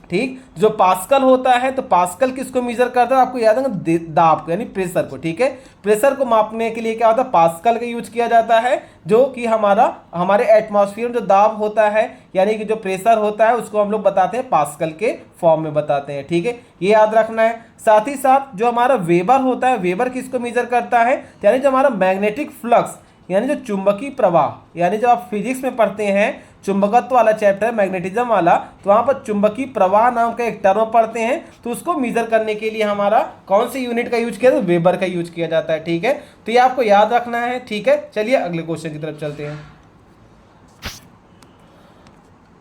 ठीक, जो पास्कल होता है, तो पास्कल किसको मेजर करता है, आपको याद है दाब को यानी प्रेशर को, ठीक है। प्रेशर को मापने के लिए क्या होता है, पास्कल का यूज किया जाता है, जो कि हमारे एटमॉस्फेयर में जो दाब होता है यानी कि जो प्रेशर होता है उसको हम लोग बताते हैं पास्कल के फॉर्म में बताते हैं, ठीक है, ये याद रखना है। साथ ही साथ जो हमारा वेबर होता है, वेबर किसको मेजर करता है, यानी जो हमारा मैग्नेटिक फ्लक्स यानी जो चुंबकीय प्रवाह, यानी जब आप फिजिक्स में पढ़ते हैं चुंबकत्व वाला चैप्टर मैग्नेटिज्म वाला, तो वहां पर चुंबकीय प्रवाह नाम का एक टर्म पढ़ते हैं, तो उसको मेजर करने के लिए हमारा कौन सी यूनिट का यूज किया जाता है, वेबर का यूज किया जाता है, ठीक है। तो ये आपको याद रखना है, ठीक है। चलिए अगले क्वेश्चन की तरफ चलते हैं।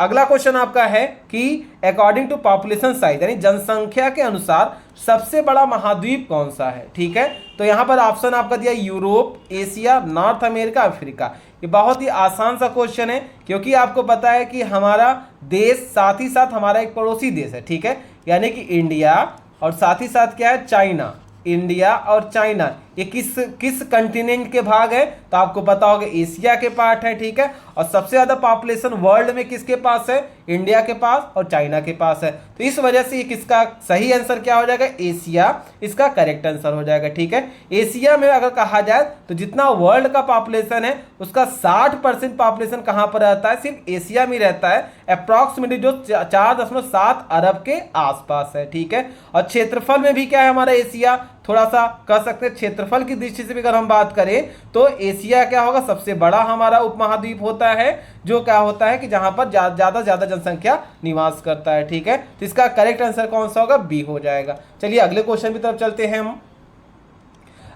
अगला क्वेश्चन आपका है कि अकॉर्डिंग टू पॉपुलेशन साइज यानी जनसंख्या के अनुसार सबसे बड़ा महाद्वीप कौन सा है, ठीक है। तो यहाँ पर ऑप्शन आपका दिया Europe, Asia, north America, Africa. ये बहुत ही आसान सा क्वेश्चन है, क्योंकि आपको पता है कि हमारा देश साथ ही साथ हमारा एक पड़ोसी देश है, ठीक है, यानी कि इंडिया, और साथ ही साथ क्या है, चाइना। इंडिया और चाइना ये किस कंटिनेंट के भाग है, तो आपको पता होगा एशिया के पार्ट है, ठीक है। और सबसे ज्यादा पॉपुलेशन वर्ल्ड में किसके पास है, इंडिया के पास और चाइना के पास है। तो इस वजह से किसका सही आंसर क्या हो जाएगा, एशिया इसका करेक्ट आंसर हो जाएगा। ठीक है, एशिया में अगर कहा जाए तो जितना वर्ल्ड का पॉपुलेशन है उसका 60% पॉपुलेशन कहां पर रहता है, सिर्फ एशिया में रहता है, अप्रॉक्सीमेटली जो 4.7 अरब के आसपास है। ठीक है, और क्षेत्रफल में भी क्या है हमारा एशिया, थोड़ा सा कह सकते हैं क्षेत्रफल की दृष्टि से भी अगर हम बात करें तो एशिया क्या होगा, सबसे बड़ा हमारा उपमहाद्वीप होता है, जो क्या होता है कि जहां पर ज्यादा जनसंख्या निवास करता है। ठीक है, तो इसका करेक्ट आंसर कौन सा होगा, बी हो जाएगा। चलिए अगले क्वेश्चन की तरफ चलते हैं हम।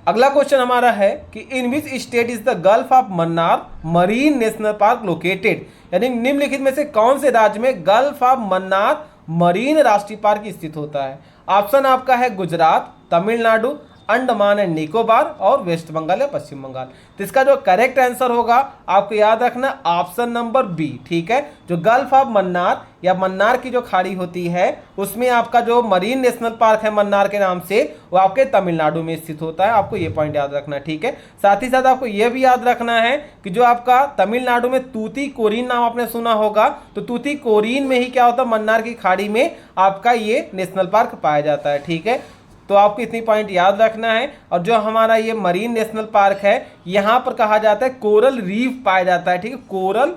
अगला क्वेश्चन हमारा है कि in which state is the gulf of Mannar marine national park located, यानी निम्नलिखित में से कौन से राज्य में गल्फ ऑफ मन्नार मरीन राष्ट्रीय पार्क स्थित होता है। ऑप्शन आपका है गुजरात, तमिलनाडु, अंडमान एंड निकोबार और वेस्ट बंगाल या पश्चिम बंगाल। तो इसका जो करेक्ट आंसर होगा आपको याद रखना ऑप्शन नंबर बी। ठीक है, जो गल्फ ऑफ मन्नार या मन्नार की जो खाड़ी होती है उसमें आपका जो मरीन नेशनल पार्क है मन्नार के नाम से, वो आपके तमिलनाडु में स्थित होता है। आपको ये पॉइंट याद रखना है। ठीक है, साथ ही साथ आपको यह भी याद रखना है कि जो आपका तमिलनाडु में तूतीकोरिन नाम आपने सुना होगा, तो तूतीकोरिन में ही क्या होता है, मन्नार की खाड़ी में आपका ये नेशनल पार्क पाया जाता है। ठीक है, तो आपको इतनी पॉइंट याद रखना है। और जो हमारा ये मरीन नेशनल पार्क है यहां पर कहा जाता है कोरल रीफ पाया जाता है। ठीक है, कोरल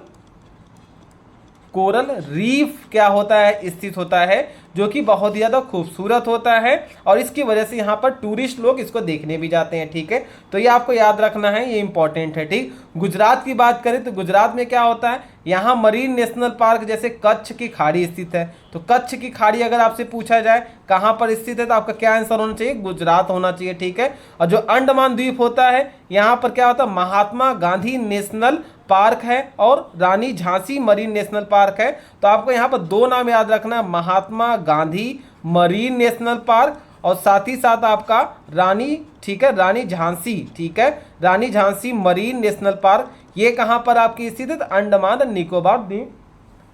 रीफ क्या होता है, स्थित होता है, जो कि बहुत ही ज़्यादा खूबसूरत होता है और इसकी वजह से यहाँ पर टूरिस्ट लोग इसको देखने भी जाते हैं। ठीक है, तो ये आपको याद रखना है, ये इंपॉर्टेंट है। ठीक, गुजरात की बात करें तो गुजरात में क्या होता है, यहाँ मरीन नेशनल पार्क जैसे कच्छ की खाड़ी स्थित है। तो कच्छ की खाड़ी अगर आपसे पूछा जाए कहाँ पर स्थित है तो आपका क्या आंसर होना चाहिए, गुजरात होना चाहिए। ठीक है, और जो अंडमान द्वीप होता है यहाँ पर क्या होता है, महात्मा गांधी नेशनल पार्क है और रानी झांसी मरीन नेशनल पार्क है। तो आपको यहाँ पर दो नाम याद रखना है, Mahatma Gandhi marine national park और साथ ही साथ आपका रानी, ठीक है, रानी झांसी, ठीक है, रानी झांसी मरीन नेशनल पार्क। ये कहाँ पर आपकी स्थित है, अंडमान और निकोबार द्वीप,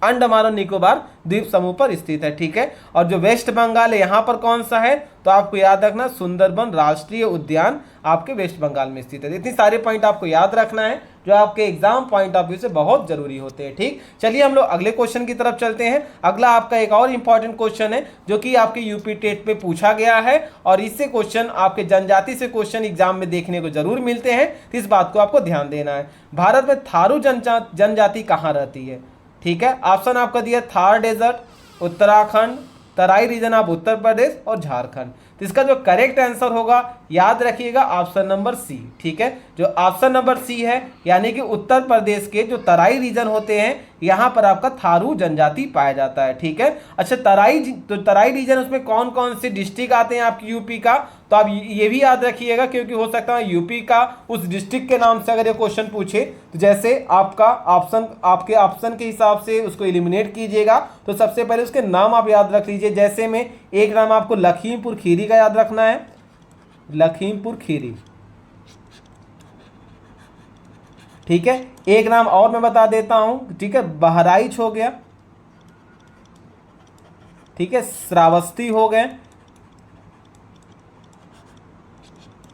अंडमान और निकोबार द्वीप समूह पर स्थित है। ठीक है, और जो वेस्ट बंगाल है यहाँ पर कौन सा है, तो आपको याद रखना सुंदरबन राष्ट्रीय उद्यान आपके वेस्ट बंगाल में स्थित है। इतनी सारे पॉइंट आपको याद रखना है जो आपके एग्जाम पॉइंट ऑफ व्यू से बहुत जरूरी होते हैं। ठीक, चलिए हम लोग अगले क्वेश्चन की तरफ चलते हैं। अगला आपका एक और इंपॉर्टेंट क्वेश्चन है जो कि आपके यूपी टेट पे पूछा गया है और इससे क्वेश्चन आपके जनजाति से क्वेश्चन एग्जाम में देखने को जरूर मिलते हैं, तो इस बात को आपको ध्यान देना है। भारत में थारू जनजाति कहाँ रहती है। ठीक है, ऑप्शन आपका दिया Thar desert, Uttarakhand, Terai region of Uttar Pradesh और झारखंड। तो इसका जो करेक्ट आंसर होगा याद रखिएगा ऑप्शन नंबर सी। ठीक है, जो ऑप्शन नंबर सी है यानी कि उत्तर प्रदेश के जो तराई रीजन होते हैं यहाँ पर आपका थारू जनजाति पाया जाता है। ठीक है, अच्छा तराई रीजन उसमें कौन कौन से डिस्ट्रिक्ट आते हैं आपकी यूपी का, तो आप ये भी याद रखिएगा क्योंकि हो सकता है यूपी का उस डिस्ट्रिक्ट के नाम से अगर ये क्वेश्चन पूछे तो जैसे आपका ऑप्शन, आपके ऑप्शन के हिसाब से उसको एलिमिनेट कीजिएगा। तो सबसे पहले उसके नाम आप याद रख लीजिए, जैसे में एक नाम आपको लखीमपुर खीरी का याद रखना है, लखीमपुर खीरी। ठीक है, एक नाम और मैं बता देता हूं, ठीक है, बहराइच हो गया, ठीक है, श्रावस्ती हो गए।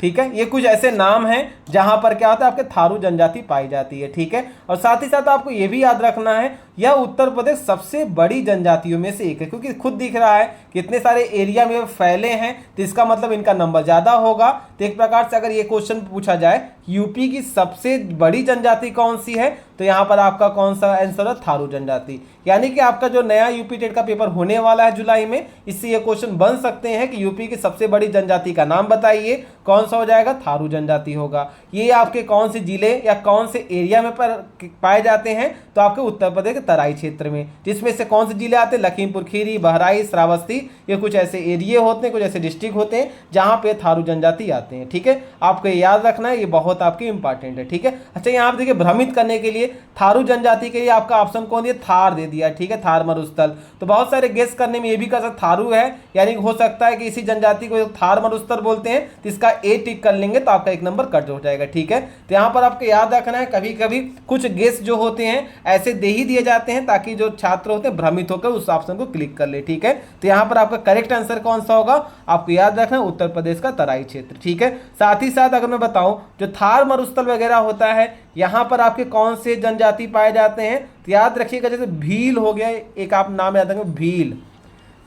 ठीक है, ये कुछ ऐसे नाम हैं जहां पर क्या होता है आपके थारू जनजाति पाई जाती है। ठीक है, और साथ ही साथ आपको ये भी याद रखना है यह उत्तर प्रदेश सबसे बड़ी जनजातियों में से एक है, क्योंकि खुद दिख रहा है कि इतने सारे एरिया में फैले हैं तो इसका मतलब इनका नंबर ज़्यादा होगा। तो एक प्रकार से अगर ये क्वेश्चन पूछा जाए यूपी की सबसे बड़ी जनजाति कौन सी है, तो यहाँ पर आपका कौन सा आंसर है, थारू जनजाति। यानी कि आपका जो नया यूपी टेट का पेपर होने वाला है जुलाई में, इससे ये क्वेश्चन बन सकते हैं कि यूपी की सबसे बड़ी जनजाति का नाम बताइए, कौन सा हो जाएगा, थारू जनजाति होगा। ये आपके कौन से जिले या कौन से एरिया में पाए जाते हैं, तो आपके उत्तर प्रदेश के तराई क्षेत्र में, जिसमें से कौन से जिले आते हैं, लखीमपुर खीरी, बहराइच, श्रावस्ती, ये कुछ ऐसे एरिया होते हैं, कुछ ऐसे डिस्ट्रिक्ट होते हैं जहाँ पे थारू जनजाति आते हैं। ठीक है, आपको याद रखना है, ये बहुत आपके इंपॉर्टेंट है। ठीक है, अच्छा यहाँ पे देखिए भ्रमित करने के लिए थारू जनजाति के लिए आपका ऑप्शन कौन दिया, थार दे दिया। ठीक है, थार मरुस्थल। तो बहुत सारे गेस करने में ये भी कर सकते थारू है, यानी हो सकता है कि इसी जनजाति को थार मरुस्थल बोलते हैं, तो इसका ए टिक कर लेंगे तो आपका एक नंबर कट हो जाएगा। ठीक है, तो यहाँ पर आपको याद रखना है कभी कभी कुछ गेस जो होते हैं ऐसे दे ही दिए जाते हैं ताकि जो छात्र होते हैं भ्रमित होकर उस ऑप्शन को क्लिक कर ले। ठीक है, तो यहाँ पर आपका करेक्ट आंसर कौन सा होगा, आपको याद रखना है उत्तर प्रदेश का तराई क्षेत्र। ठीक है, साथ ही साथ अगर मैं बताऊं जो थार मरुस्थल वगैरह होता है, यहाँ पर आपके कौन से जनजाति पाए जाते हैं? तो याद रखिएगा, जैसे भील हो गया, एक आप नाम याद रखेंगे भील,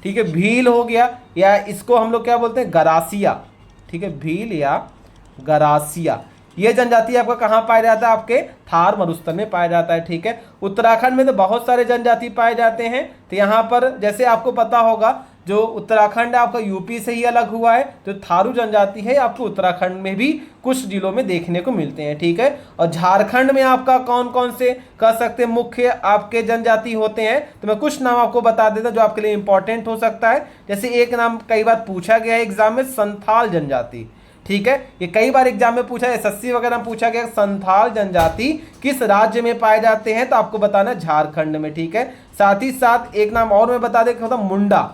ठीक है, भील हो गया, या इसको हम लोग क्या बोलते हैं? गरासिया, ठीक है, भील या गरासिया। ये जनजाति आपका कहाँ पाया जाता है? आपके थार मरुस्थल में पाया जाता है, ठीक है। उत्तराखंड में तो बहुत सारे जनजाति पाए जाते हैं, तो यहाँ पर जैसे आपको पता होगा जो उत्तराखंड आपका यूपी से ही अलग हुआ है, जो थारू जनजाति है आपको उत्तराखंड में भी कुछ जिलों में देखने को मिलते हैं, ठीक है। और झारखंड में आपका कौन कौन से कह सकते हैं मुख्य आपके जनजाति होते हैं? तो मैं कुछ नाम आपको बता देता जो आपके लिए इंपॉर्टेंट हो सकता है। जैसे एक नाम कई बार पूछा गया है एग्जाम में, संथाल जनजाति, ठीक है, ये कई बार एग्जाम में पूछा, एसएससी वगैरह में पूछा गया संथाल जनजाति किस राज्य में पाए जाते हैं? तो आपको बताना झारखंड में, ठीक है। साथ ही साथ एक नाम और मैं बता देता हूं, मुंडा,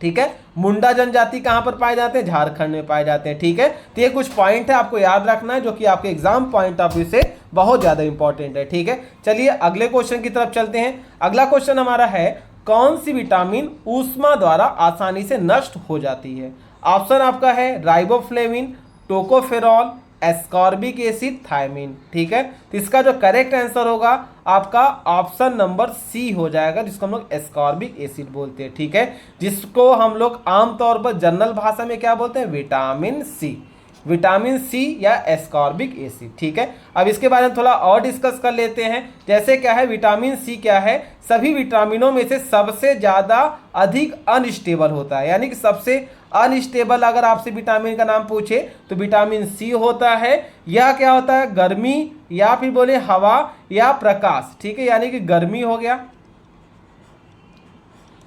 ठीक है, मुंडा जनजाति कहां पर पाए जाते हैं? झारखंड में पाए जाते हैं, ठीक है। तो ये कुछ पॉइंट है आपको याद रखना है जो कि आपके एग्जाम पॉइंट ऑफ व्यू से बहुत ज्यादा इंपॉर्टेंट है, ठीक है। चलिए अगले क्वेश्चन की तरफ चलते हैं। अगला क्वेश्चन हमारा है, कौन सी विटामिन ऊष्मा द्वारा आसानी से नष्ट हो जाती है? ऑप्शन आपका है riboflavin, tocopherol, ascorbic acid, thiamine, ठीक है। तो इसका जो करेक्ट आंसर होगा आपका ऑप्शन नंबर सी हो जाएगा, जिसको हम लोग एस्कॉर्बिक एसिड बोलते हैं, ठीक है, जिसको हम लोग आमतौर पर जनरल भाषा में क्या बोलते हैं? विटामिन सी, विटामिन सी या एस्कॉर्बिक एसिड, ठीक है। अब इसके बारे में थोड़ा और डिस्कस कर लेते हैं। जैसे क्या है, विटामिन सी क्या है? सभी विटामिनों में से सबसे ज़्यादा अधिक अनस्टेबल होता है, यानी कि सबसे अनस्टेबल अगर आपसे विटामिन का नाम पूछे तो विटामिन सी होता है। यह क्या होता है? गर्मी या फिर बोले हवा या प्रकाश, ठीक है, यानी कि गर्मी हो गया,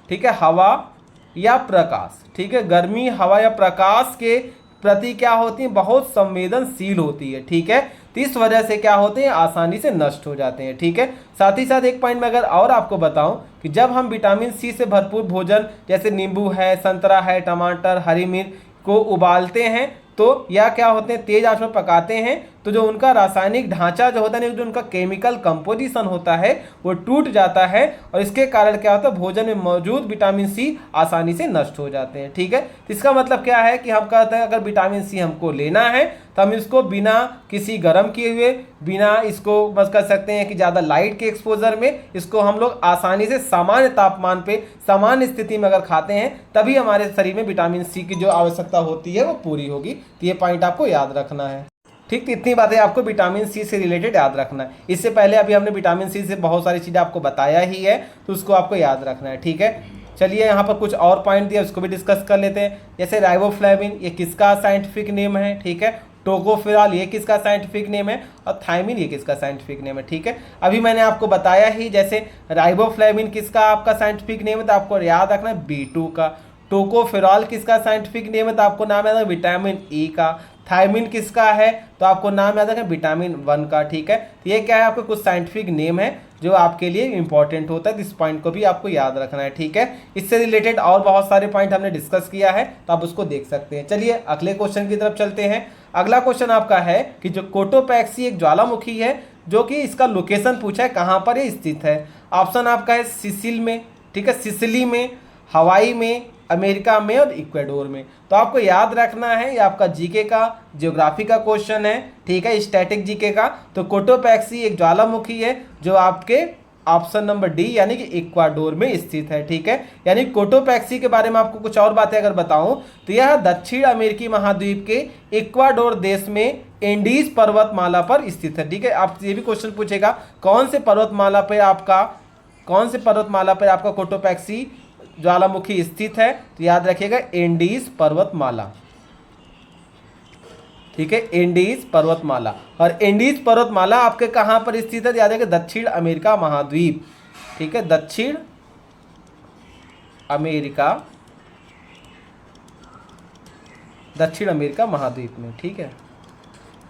ठीक है, हवा या प्रकाश, ठीक है, गर्मी, हवा या प्रकाश के प्रति क्या होती है? बहुत संवेदनशील होती है, ठीक है। तो इस वजह से क्या होते हैं? आसानी से नष्ट हो जाते हैं, ठीक है। साथ ही साथ एक पॉइंट में अगर और आपको बताऊं कि जब हम विटामिन सी से भरपूर भोजन जैसे नींबू है, संतरा है, टमाटर, हरी मिर्च को उबालते हैं तो या क्या होते हैं? तेज आंच में पकाते हैं तो जो उनका रासायनिक ढांचा जो होता है, जो उनका केमिकल कंपोजिशन होता है वो टूट जाता है, और इसके कारण क्या होता है? भोजन में मौजूद विटामिन सी आसानी से नष्ट हो जाते हैं, ठीक है। तो इसका मतलब क्या है कि हम कहते हैं अगर विटामिन सी हमको लेना है तो हम इसको बिना किसी गर्म किए हुए, बिना इसको बस कर सकते हैं कि ज़्यादा लाइट के एक्सपोजर में, इसको हम लोग आसानी से सामान्य तापमान पे सामान्य स्थिति में अगर खाते हैं तभी हमारे शरीर में विटामिन सी की जो आवश्यकता होती है वो पूरी होगी। तो ये पॉइंट आपको याद रखना है, ठीक। तो इतनी बातें आपको विटामिन सी से रिलेटेड याद रखना है। इससे पहले अभी हमने विटामिन सी से बहुत सारी चीज़ें आपको बताया ही है, तो उसको आपको याद रखना है, ठीक है। चलिए यहाँ पर कुछ और पॉइंट दिया, उसको भी डिस्कस कर लेते हैं। जैसे राइबोफ्लेविन, ये किसका साइंटिफिक नेम है, ठीक है। टोकोफेरॉल, ये किसका साइंटिफिक नेम है, और थायमिन, ये किसका साइंटिफिक नेम है, ठीक है। अभी मैंने आपको बताया ही, जैसे राइबोफ्लेविन किसका आपका साइंटिफिक नेम है तो आपको याद रखना है B2 का। टोकोफेरॉल किसका साइंटिफिक नेम है तो आपको नाम याद है विटामिन ई का। थायमिन किसका है तो आपको नाम याद रखें विटामिन 1 का, ठीक है। तो ये क्या है? आपको कुछ साइंटिफिक नेम है जो आपके लिए इंपॉर्टेंट होता है, इस पॉइंट को भी आपको याद रखना है, ठीक है। इससे रिलेटेड और बहुत सारे पॉइंट हमने डिस्कस किया है तो आप उसको देख सकते हैं। चलिए अगले क्वेश्चन की तरफ चलते हैं। अगला क्वेश्चन आपका है कि जो कोटोपैक्सी एक ज्वालामुखी है, जो कि इसका लोकेशन पूछा है कहाँ पर ये स्थित है। ऑप्शन आपका है सिसिल में, ठीक है, सिसिली में, हवाई में, अमेरिका में और इक्वाडोर में। तो आपको याद रखना है, ये आपका जीके का ज्योग्राफी का क्वेश्चन है, ठीक है, स्टैटिक जीके का। तो कोटोपैक्सी एक ज्वालामुखी है जो आपके ऑप्शन नंबर डी यानी कि इक्वाडोर में स्थित है, ठीक है। यानी कोटोपैक्सी के बारे में आपको कुछ और बातें अगर बताऊं तो यह दक्षिण अमेरिकी महाद्वीप के इक्वाडोर देश में एंडीज पर्वतमाला पर स्थित है, ठीक है। आप ये भी क्वेश्चन पूछेगा कौन से पर्वतमाला पर आपका कोटोपैक्सी ज्वालामुखी स्थित है, तो याद रखिएगा एंडीज पर्वतमाला, ठीक है, एंडीज पर्वतमाला। और एंडीज पर्वतमाला आपके कहां पर स्थित है? याद रखिए दक्षिण अमेरिका महाद्वीप, ठीक है, दक्षिण अमेरिका महाद्वीप में, ठीक है।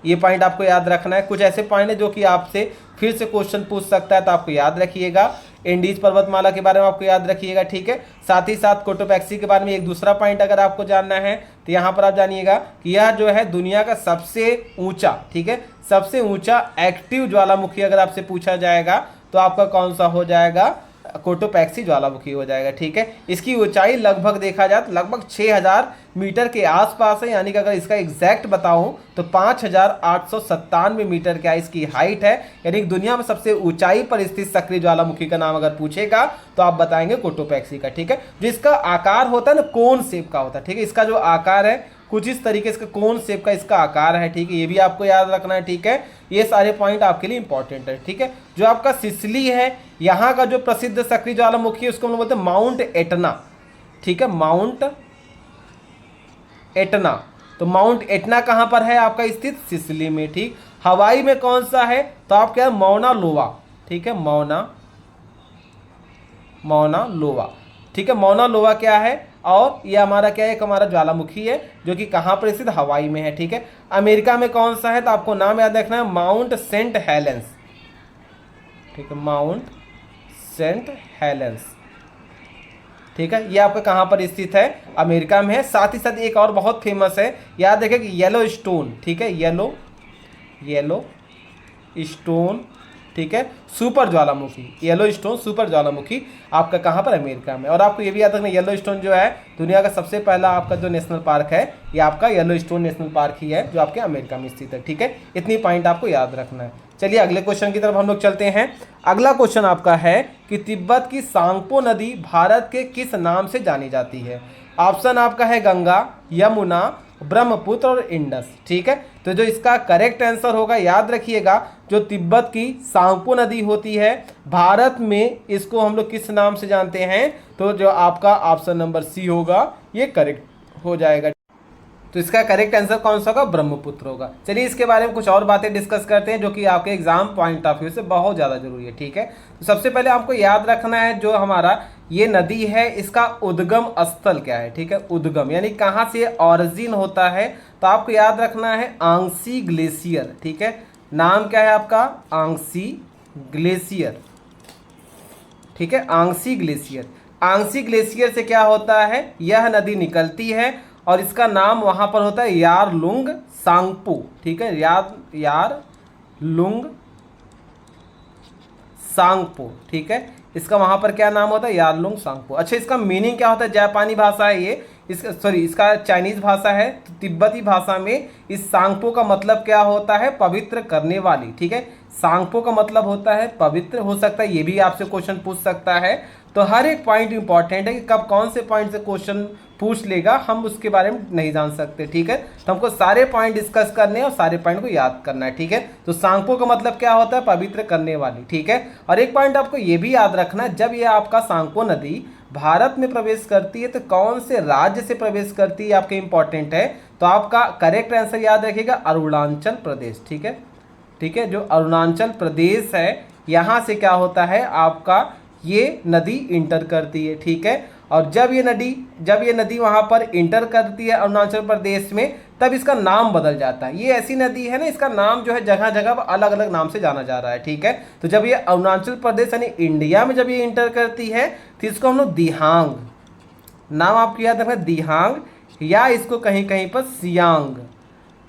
ये पॉइंट आपको याद रखना है। कुछ ऐसे पॉइंट है जो कि आपसे फिर से क्वेश्चन पूछ सकता है, तो आपको याद रखिएगा। एंडीज पर्वतमाला के बारे में आपको याद रखिएगा, ठीक है। साथ ही साथ कोटोपैक्सी के बारे में एक दूसरा पॉइंट अगर आपको जानना है तो यहाँ पर आप जानिएगा कि यह जो है दुनिया का सबसे ऊंचा, ठीक है, सबसे ऊंचा एक्टिव ज्वालामुखी अगर आपसे पूछा जाएगा तो आपका कौन सा हो जाएगा? कोटोपैक्सी ज्वालामुखी हो जाएगा। ठीक है, इसकी ऊंचाई लगभग देखा जाए तो लगभग 6000 मीटर के आसपास है, यानी कि अगर इसका एग्जैक्ट बताऊं तो 5897 मीटर क्या इसकी हाइट है। यानी कि दुनिया में सबसे ऊंचाई पर स्थित सक्रिय ज्वालामुखी का नाम अगर पूछेगा तो आप बताएंगे कोटोपैक्सी का। ठीक है, जिसका आकार होता है ना कोन शेप का होता है। ठीक है, इसका जो आकार है कुछ इस तरीके से कोन शेप का इसका आकार है। ठीक है, ये भी आपको याद रखना है। ठीक है, ये सारे पॉइंट आपके लिए इंपॉर्टेंट है। ठीक है, जो आपका सिसिली है यहाँ का जो प्रसिद्ध सक्रिय ज्वालामुखी है उसको हम लोग बोलते हैं माउंट एटना। ठीक है, माउंट एटना। तो माउंट एटना कहाँ पर है आपका स्थित? सिसिली में। ठीक, हवाई में कौन सा है तो आप क्या है मौना लोवा। ठीक है, मौना लोवा। ठीक है, मौना लोवा क्या है और ये हमारा क्या है एक हमारा ज्वालामुखी है जो कि कहाँ पर स्थित? हवाई में है। ठीक है, अमेरिका में कौन सा है तो आपको नाम याद रखना है माउंट सेंट हेलेंस। ठीक है, माउंट सेंट हेलेंस। ठीक है, ये आपका कहाँ पर स्थित है? अमेरिका में है। साथ ही साथ एक और बहुत फेमस है, याद रखें कि येलो स्टोन। ठीक है, येलो स्टोन। ठीक है, सुपर ज्वालामुखी, येलो स्टोन सुपर ज्वालामुखी आपका कहाँ पर? अमेरिका में। और आपको ये भी याद रखना येलो स्टोन जो है दुनिया का सबसे पहला आपका जो नेशनल पार्क है ये आपका येलो स्टोन नेशनल पार्क ही है जो आपके अमेरिका में स्थित है। ठीक है, इतनी पॉइंट आपको याद रखना है। चलिए अगले क्वेश्चन की तरफ हम लोग चलते हैं। अगला क्वेश्चन आपका है कि तिब्बत की सांगपो नदी भारत के किस नाम से जानी जाती है? ऑप्शन आपका है गंगा, यमुना, ब्रह्मपुत्र और इंडस। ठीक है, तो जो इसका करेक्ट आंसर होगा याद रखिएगा, जो तिब्बत की सांगपो नदी होती है भारत में इसको हम लोग किस नाम से जानते हैं? तो जो आपका ऑप्शन नंबर सी होगा ये करेक्ट हो जाएगा। तो इसका करेक्ट आंसर कौन सा होगा? ब्रह्मपुत्र होगा। चलिए इसके बारे में कुछ और बातें डिस्कस करते हैं जो कि आपके एग्जाम पॉइंट ऑफ व्यू से बहुत ज़्यादा जरूरी है। ठीक है, तो सबसे पहले आपको याद रखना है जो हमारा ये नदी है इसका उद्गम स्थल क्या है? ठीक है, उद्गम यानी कहाँ से ऑरिजिन होता है तो आपको याद रखना है आंगसी ग्लेशियर। ठीक है, नाम क्या है आपका? आंगसी ग्लेशियर। ठीक है, आंगसी ग्लेशियर। आंगसी ग्लेशियर से क्या होता है? यह नदी निकलती है और इसका नाम वहाँ पर होता है यारलुंग सांगपो। ठीक है, यारलुंग सांगपो। ठीक है, इसका वहाँ पर क्या नाम होता है? यारलुंग सांगपो। अच्छा, इसका मीनिंग क्या होता है? जापानी भाषा है ये, इसका चाइनीज भाषा है। तो तिब्बती भाषा में इस सांगपो का मतलब क्या होता है? पवित्र करने वाली। ठीक है, सांगपो का मतलब होता है पवित्र। हो सकता है ये भी आपसे क्वेश्चन पूछ सकता है। तो हर एक पॉइंट इंपॉर्टेंट है कि कब कौन से पॉइंट से क्वेश्चन पूछ लेगा हम उसके बारे में नहीं जान सकते। ठीक है, तो हमको सारे पॉइंट डिस्कस करने हैं और सारे पॉइंट को याद करना है। ठीक है, तो सांगपो का मतलब क्या होता है? पवित्र करने वाली। ठीक है, और एक पॉइंट आपको ये भी याद रखना है, जब ये आपका सांगपो नदी भारत में प्रवेश करती है तो कौन से राज्य से प्रवेश करती है आपके इंपॉर्टेंट है। तो आपका करेक्ट आंसर याद रखिएगा अरुणाचल प्रदेश। ठीक है, ठीक है, जो अरुणाचल प्रदेश है यहाँ से क्या होता है आपका ये नदी इंटर करती है। ठीक है, और जब ये नदी वहाँ पर इंटर करती है अरुणाचल प्रदेश में तब इसका नाम बदल जाता है। ये ऐसी नदी है ना, इसका नाम जो है जगह जगह पर अलग अलग नाम से जाना जा रहा है। ठीक है, तो जब ये अरुणाचल प्रदेश यानी इंडिया में जब ये इंटर करती है तो इसको हम लोग दिहांग, नाम आपको याद रखना दिहांग, या इसको कहीं कहीं पर सियांग।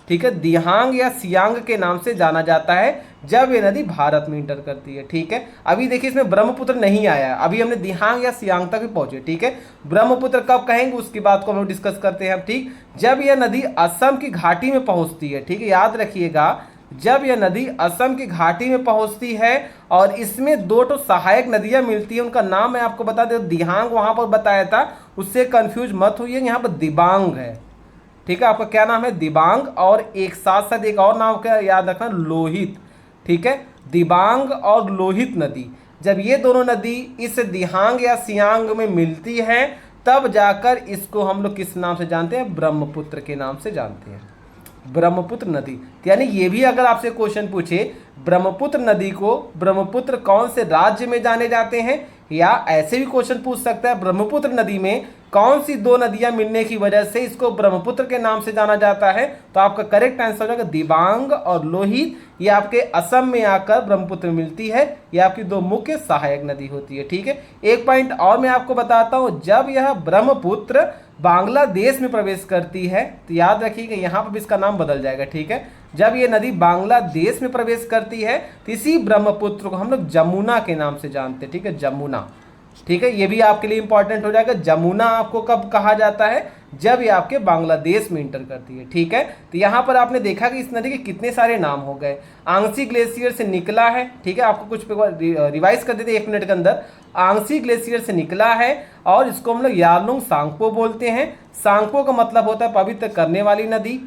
ठीक है, दिहांग या सियांग के नाम से जाना जाता है जब ये नदी भारत में इंटर करती है। ठीक है, अभी देखिए इसमें ब्रह्मपुत्र नहीं आया, अभी हमने दिहांग या सियांग तक भी पहुंचे। ठीक है, ब्रह्मपुत्र कब कहेंगे उसकी बात को हम लोग डिस्कस करते हैं। ठीक, जब यह नदी असम की घाटी में पहुंचती है। ठीक है, याद रखिएगा जब यह नदी असम की घाटी में पहुंचती है और इसमें दो तो सहायक नदियां मिलती है, उनका नाम मैं आपको बता दें, दिहांग वहां पर बताया था, उससे कंफ्यूज मत होइए, यहाँ पर दिबांग है। ठीक है, आपका क्या नाम है? दिबांग, और एक साथ साथ एक और नाम क्या याद रखना? लोहित। ठीक है, दिबांग और लोहित नदी, जब ये दोनों नदी इस दिहांग या सियांग में मिलती है तब जाकर इसको हम लोग किस नाम से जानते हैं? ब्रह्मपुत्र के नाम से जानते हैं, ब्रह्मपुत्र नदी। यानी ये भी अगर आपसे क्वेश्चन पूछे ब्रह्मपुत्र नदी को ब्रह्मपुत्र कौन से राज्य में जाने जाते हैं, या ऐसे भी क्वेश्चन पूछ सकता है ब्रह्मपुत्र नदी में कौन सी दो नदियां मिलने की वजह से इसको ब्रह्मपुत्र के नाम से जाना जाता है, तो आपका करेक्ट आंसर हो जाएगा दिबांग और लोहित। ये आपके असम में आकर ब्रह्मपुत्र में मिलती है, ये आपकी दो मुख्य सहायक नदी होती है। ठीक है, एक पॉइंट और मैं आपको बताता हूँ, जब यह ब्रह्मपुत्र बांग्लादेश में प्रवेश करती है तो याद रखिएगा यहाँ पर भी इसका नाम बदल जाएगा। ठीक है, जब ये नदी बांग्लादेश में प्रवेश करती है तो इसी ब्रह्मपुत्र को हम लोग जमुना के नाम से जानते हैं। ठीक है, जमुना, ठीक है, ये भी आपके लिए इंपॉर्टेंट हो जाएगा। जमुना आपको कब कहा जाता है, जब ये आपके बांग्लादेश में इंटर करती है। ठीक है, तो यहाँ पर आपने देखा कि इस नदी के कितने सारे नाम हो गए। आंगसी ग्लेशियर से निकला है, ठीक है, आपको कुछ रिवाइज कर देते 1 मिनट के अंदर। आंगसी ग्लेशियर से निकला है और इसको हम लोग यारलुंग सांगपो बोलते हैं। सांगपो का मतलब होता है पवित्र करने वाली नदी।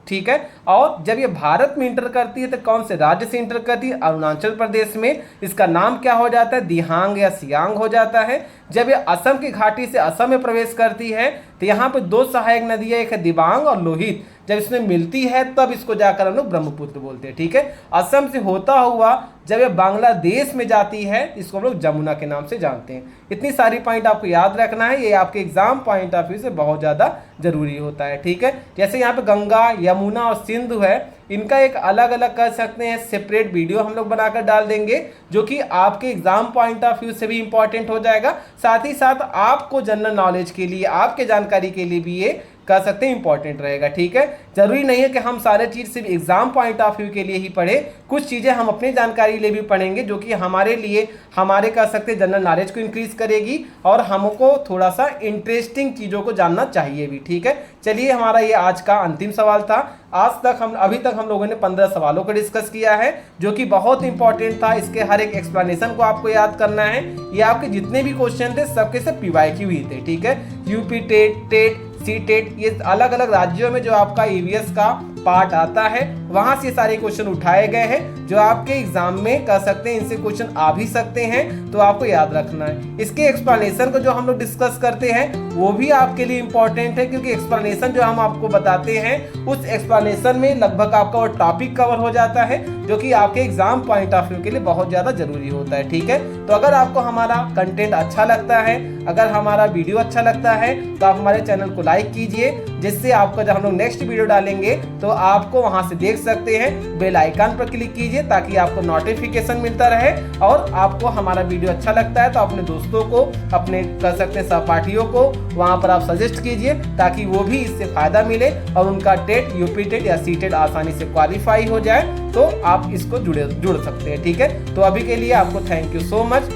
ठीक है, और जब ये भारत में इंटर करती है तो कौन से राज्य से इंटर करती है, अरुणाचल प्रदेश में। इसका नाम क्या हो जाता है, दिहांग या सियांग हो जाता है। जब ये असम की घाटी से असम में प्रवेश करती है तो यहाँ पे 2 सहायक नदियाँ, एक है दिबांग और लोहित। जब इसमें मिलती है तब इसको जाकर हम लोग ब्रह्मपुत्र बोलते हैं। ठीक है, असम से होता हुआ जब ये बांग्लादेश में जाती है इसको हम लोग जमुना के नाम से जानते हैं। इतनी सारी पॉइंट आपको याद रखना है, ये आपके एग्जाम पॉइंट ऑफ व्यू से बहुत ज़्यादा जरूरी होता है। ठीक है, जैसे यहाँ पे गंगा, यमुना और सिंधु है, इनका एक अलग अलग कर सकते हैं सेपरेट वीडियो हम लोग बनाकर डाल देंगे, जो कि आपके एग्जाम पॉइंट ऑफ व्यू से भी इंपॉर्टेंट हो जाएगा। साथ ही साथ आपको जनरल नॉलेज के लिए, आपके जानकारी के लिए भी ये कर सकते हैं इंपॉर्टेंट रहेगा। ठीक है, जरूरी नहीं है कि हम सारे चीज़ सिर्फ एग्जाम पॉइंट ऑफ व्यू के लिए ही पढ़े, कुछ चीज़ें हम अपनी जानकारी के लिए भी पढ़ेंगे जो कि हमारे लिए, हमारे कर सकते हैं जनरल नॉलेज को इंक्रीज करेगी और हमको थोड़ा सा इंटरेस्टिंग चीज़ों को जानना चाहिए भी। ठीक है, चलिए, हमारा ये आज का अंतिम सवाल था। अभी तक हम लोगों ने 15 सवालों को डिस्कस किया है जो कि बहुत इंपॉर्टेंट था। इसके हर एक एक्सप्लेनेशन को आपको याद करना है। ये आपके जितने भी क्वेश्चन थे सबके सब PYQ ही थे। ठीक है, यूपी टेट, सी-टेट, ये अलग अलग राज्यों में जो आपका EVS का पार्ट आता है वहां से सारे क्वेश्चन उठाए गए हैं जो आपके एग्जाम में कर सकते हैं। इनसे क्वेश्चन आ भी सकते हैं, तो आपको याद रखना है। इसके एक्सप्लेनेशन को जो हम लोग डिस्कस करते हैं वो भी आपके लिए इंपॉर्टेंट है, क्योंकि एक्सप्लेनेशन जो हम आपको बताते हैं उस एक्सप्लेनेशन में लगभग आपका वो टॉपिक कवर हो जाता है, जो कि आपके एग्जाम पॉइंट ऑफ व्यू के लिए बहुत ज़्यादा जरूरी होता है। ठीक है, तो अगर आपको हमारा कंटेंट अच्छा लगता है, अगर हमारा वीडियो अच्छा लगता है, तो आप हमारे चैनल को लाइक कीजिए, जिससे आपको जब हम लोग नेक्स्ट वीडियो डालेंगे तो आपको वहां से देख सकते हैं। बेल आइकन पर क्लिक कीजिए ताकि आपको नोटिफिकेशन मिलता रहे। और आपको हमारा वीडियो अच्छा लगता है तो अपने दोस्तों को, अपने कर सकते हैं सहपाठियों को वहां पर आप सजेस्ट कीजिए, ताकि वो भी इससे फायदा मिले और उनका टेट, यूपी टेट या सी-टेट आसानी से क्वालिफाई हो जाए, तो आप इसको जुड़ सकते हैं। ठीक है, तो अभी के लिए आपको थैंक यू सो मच।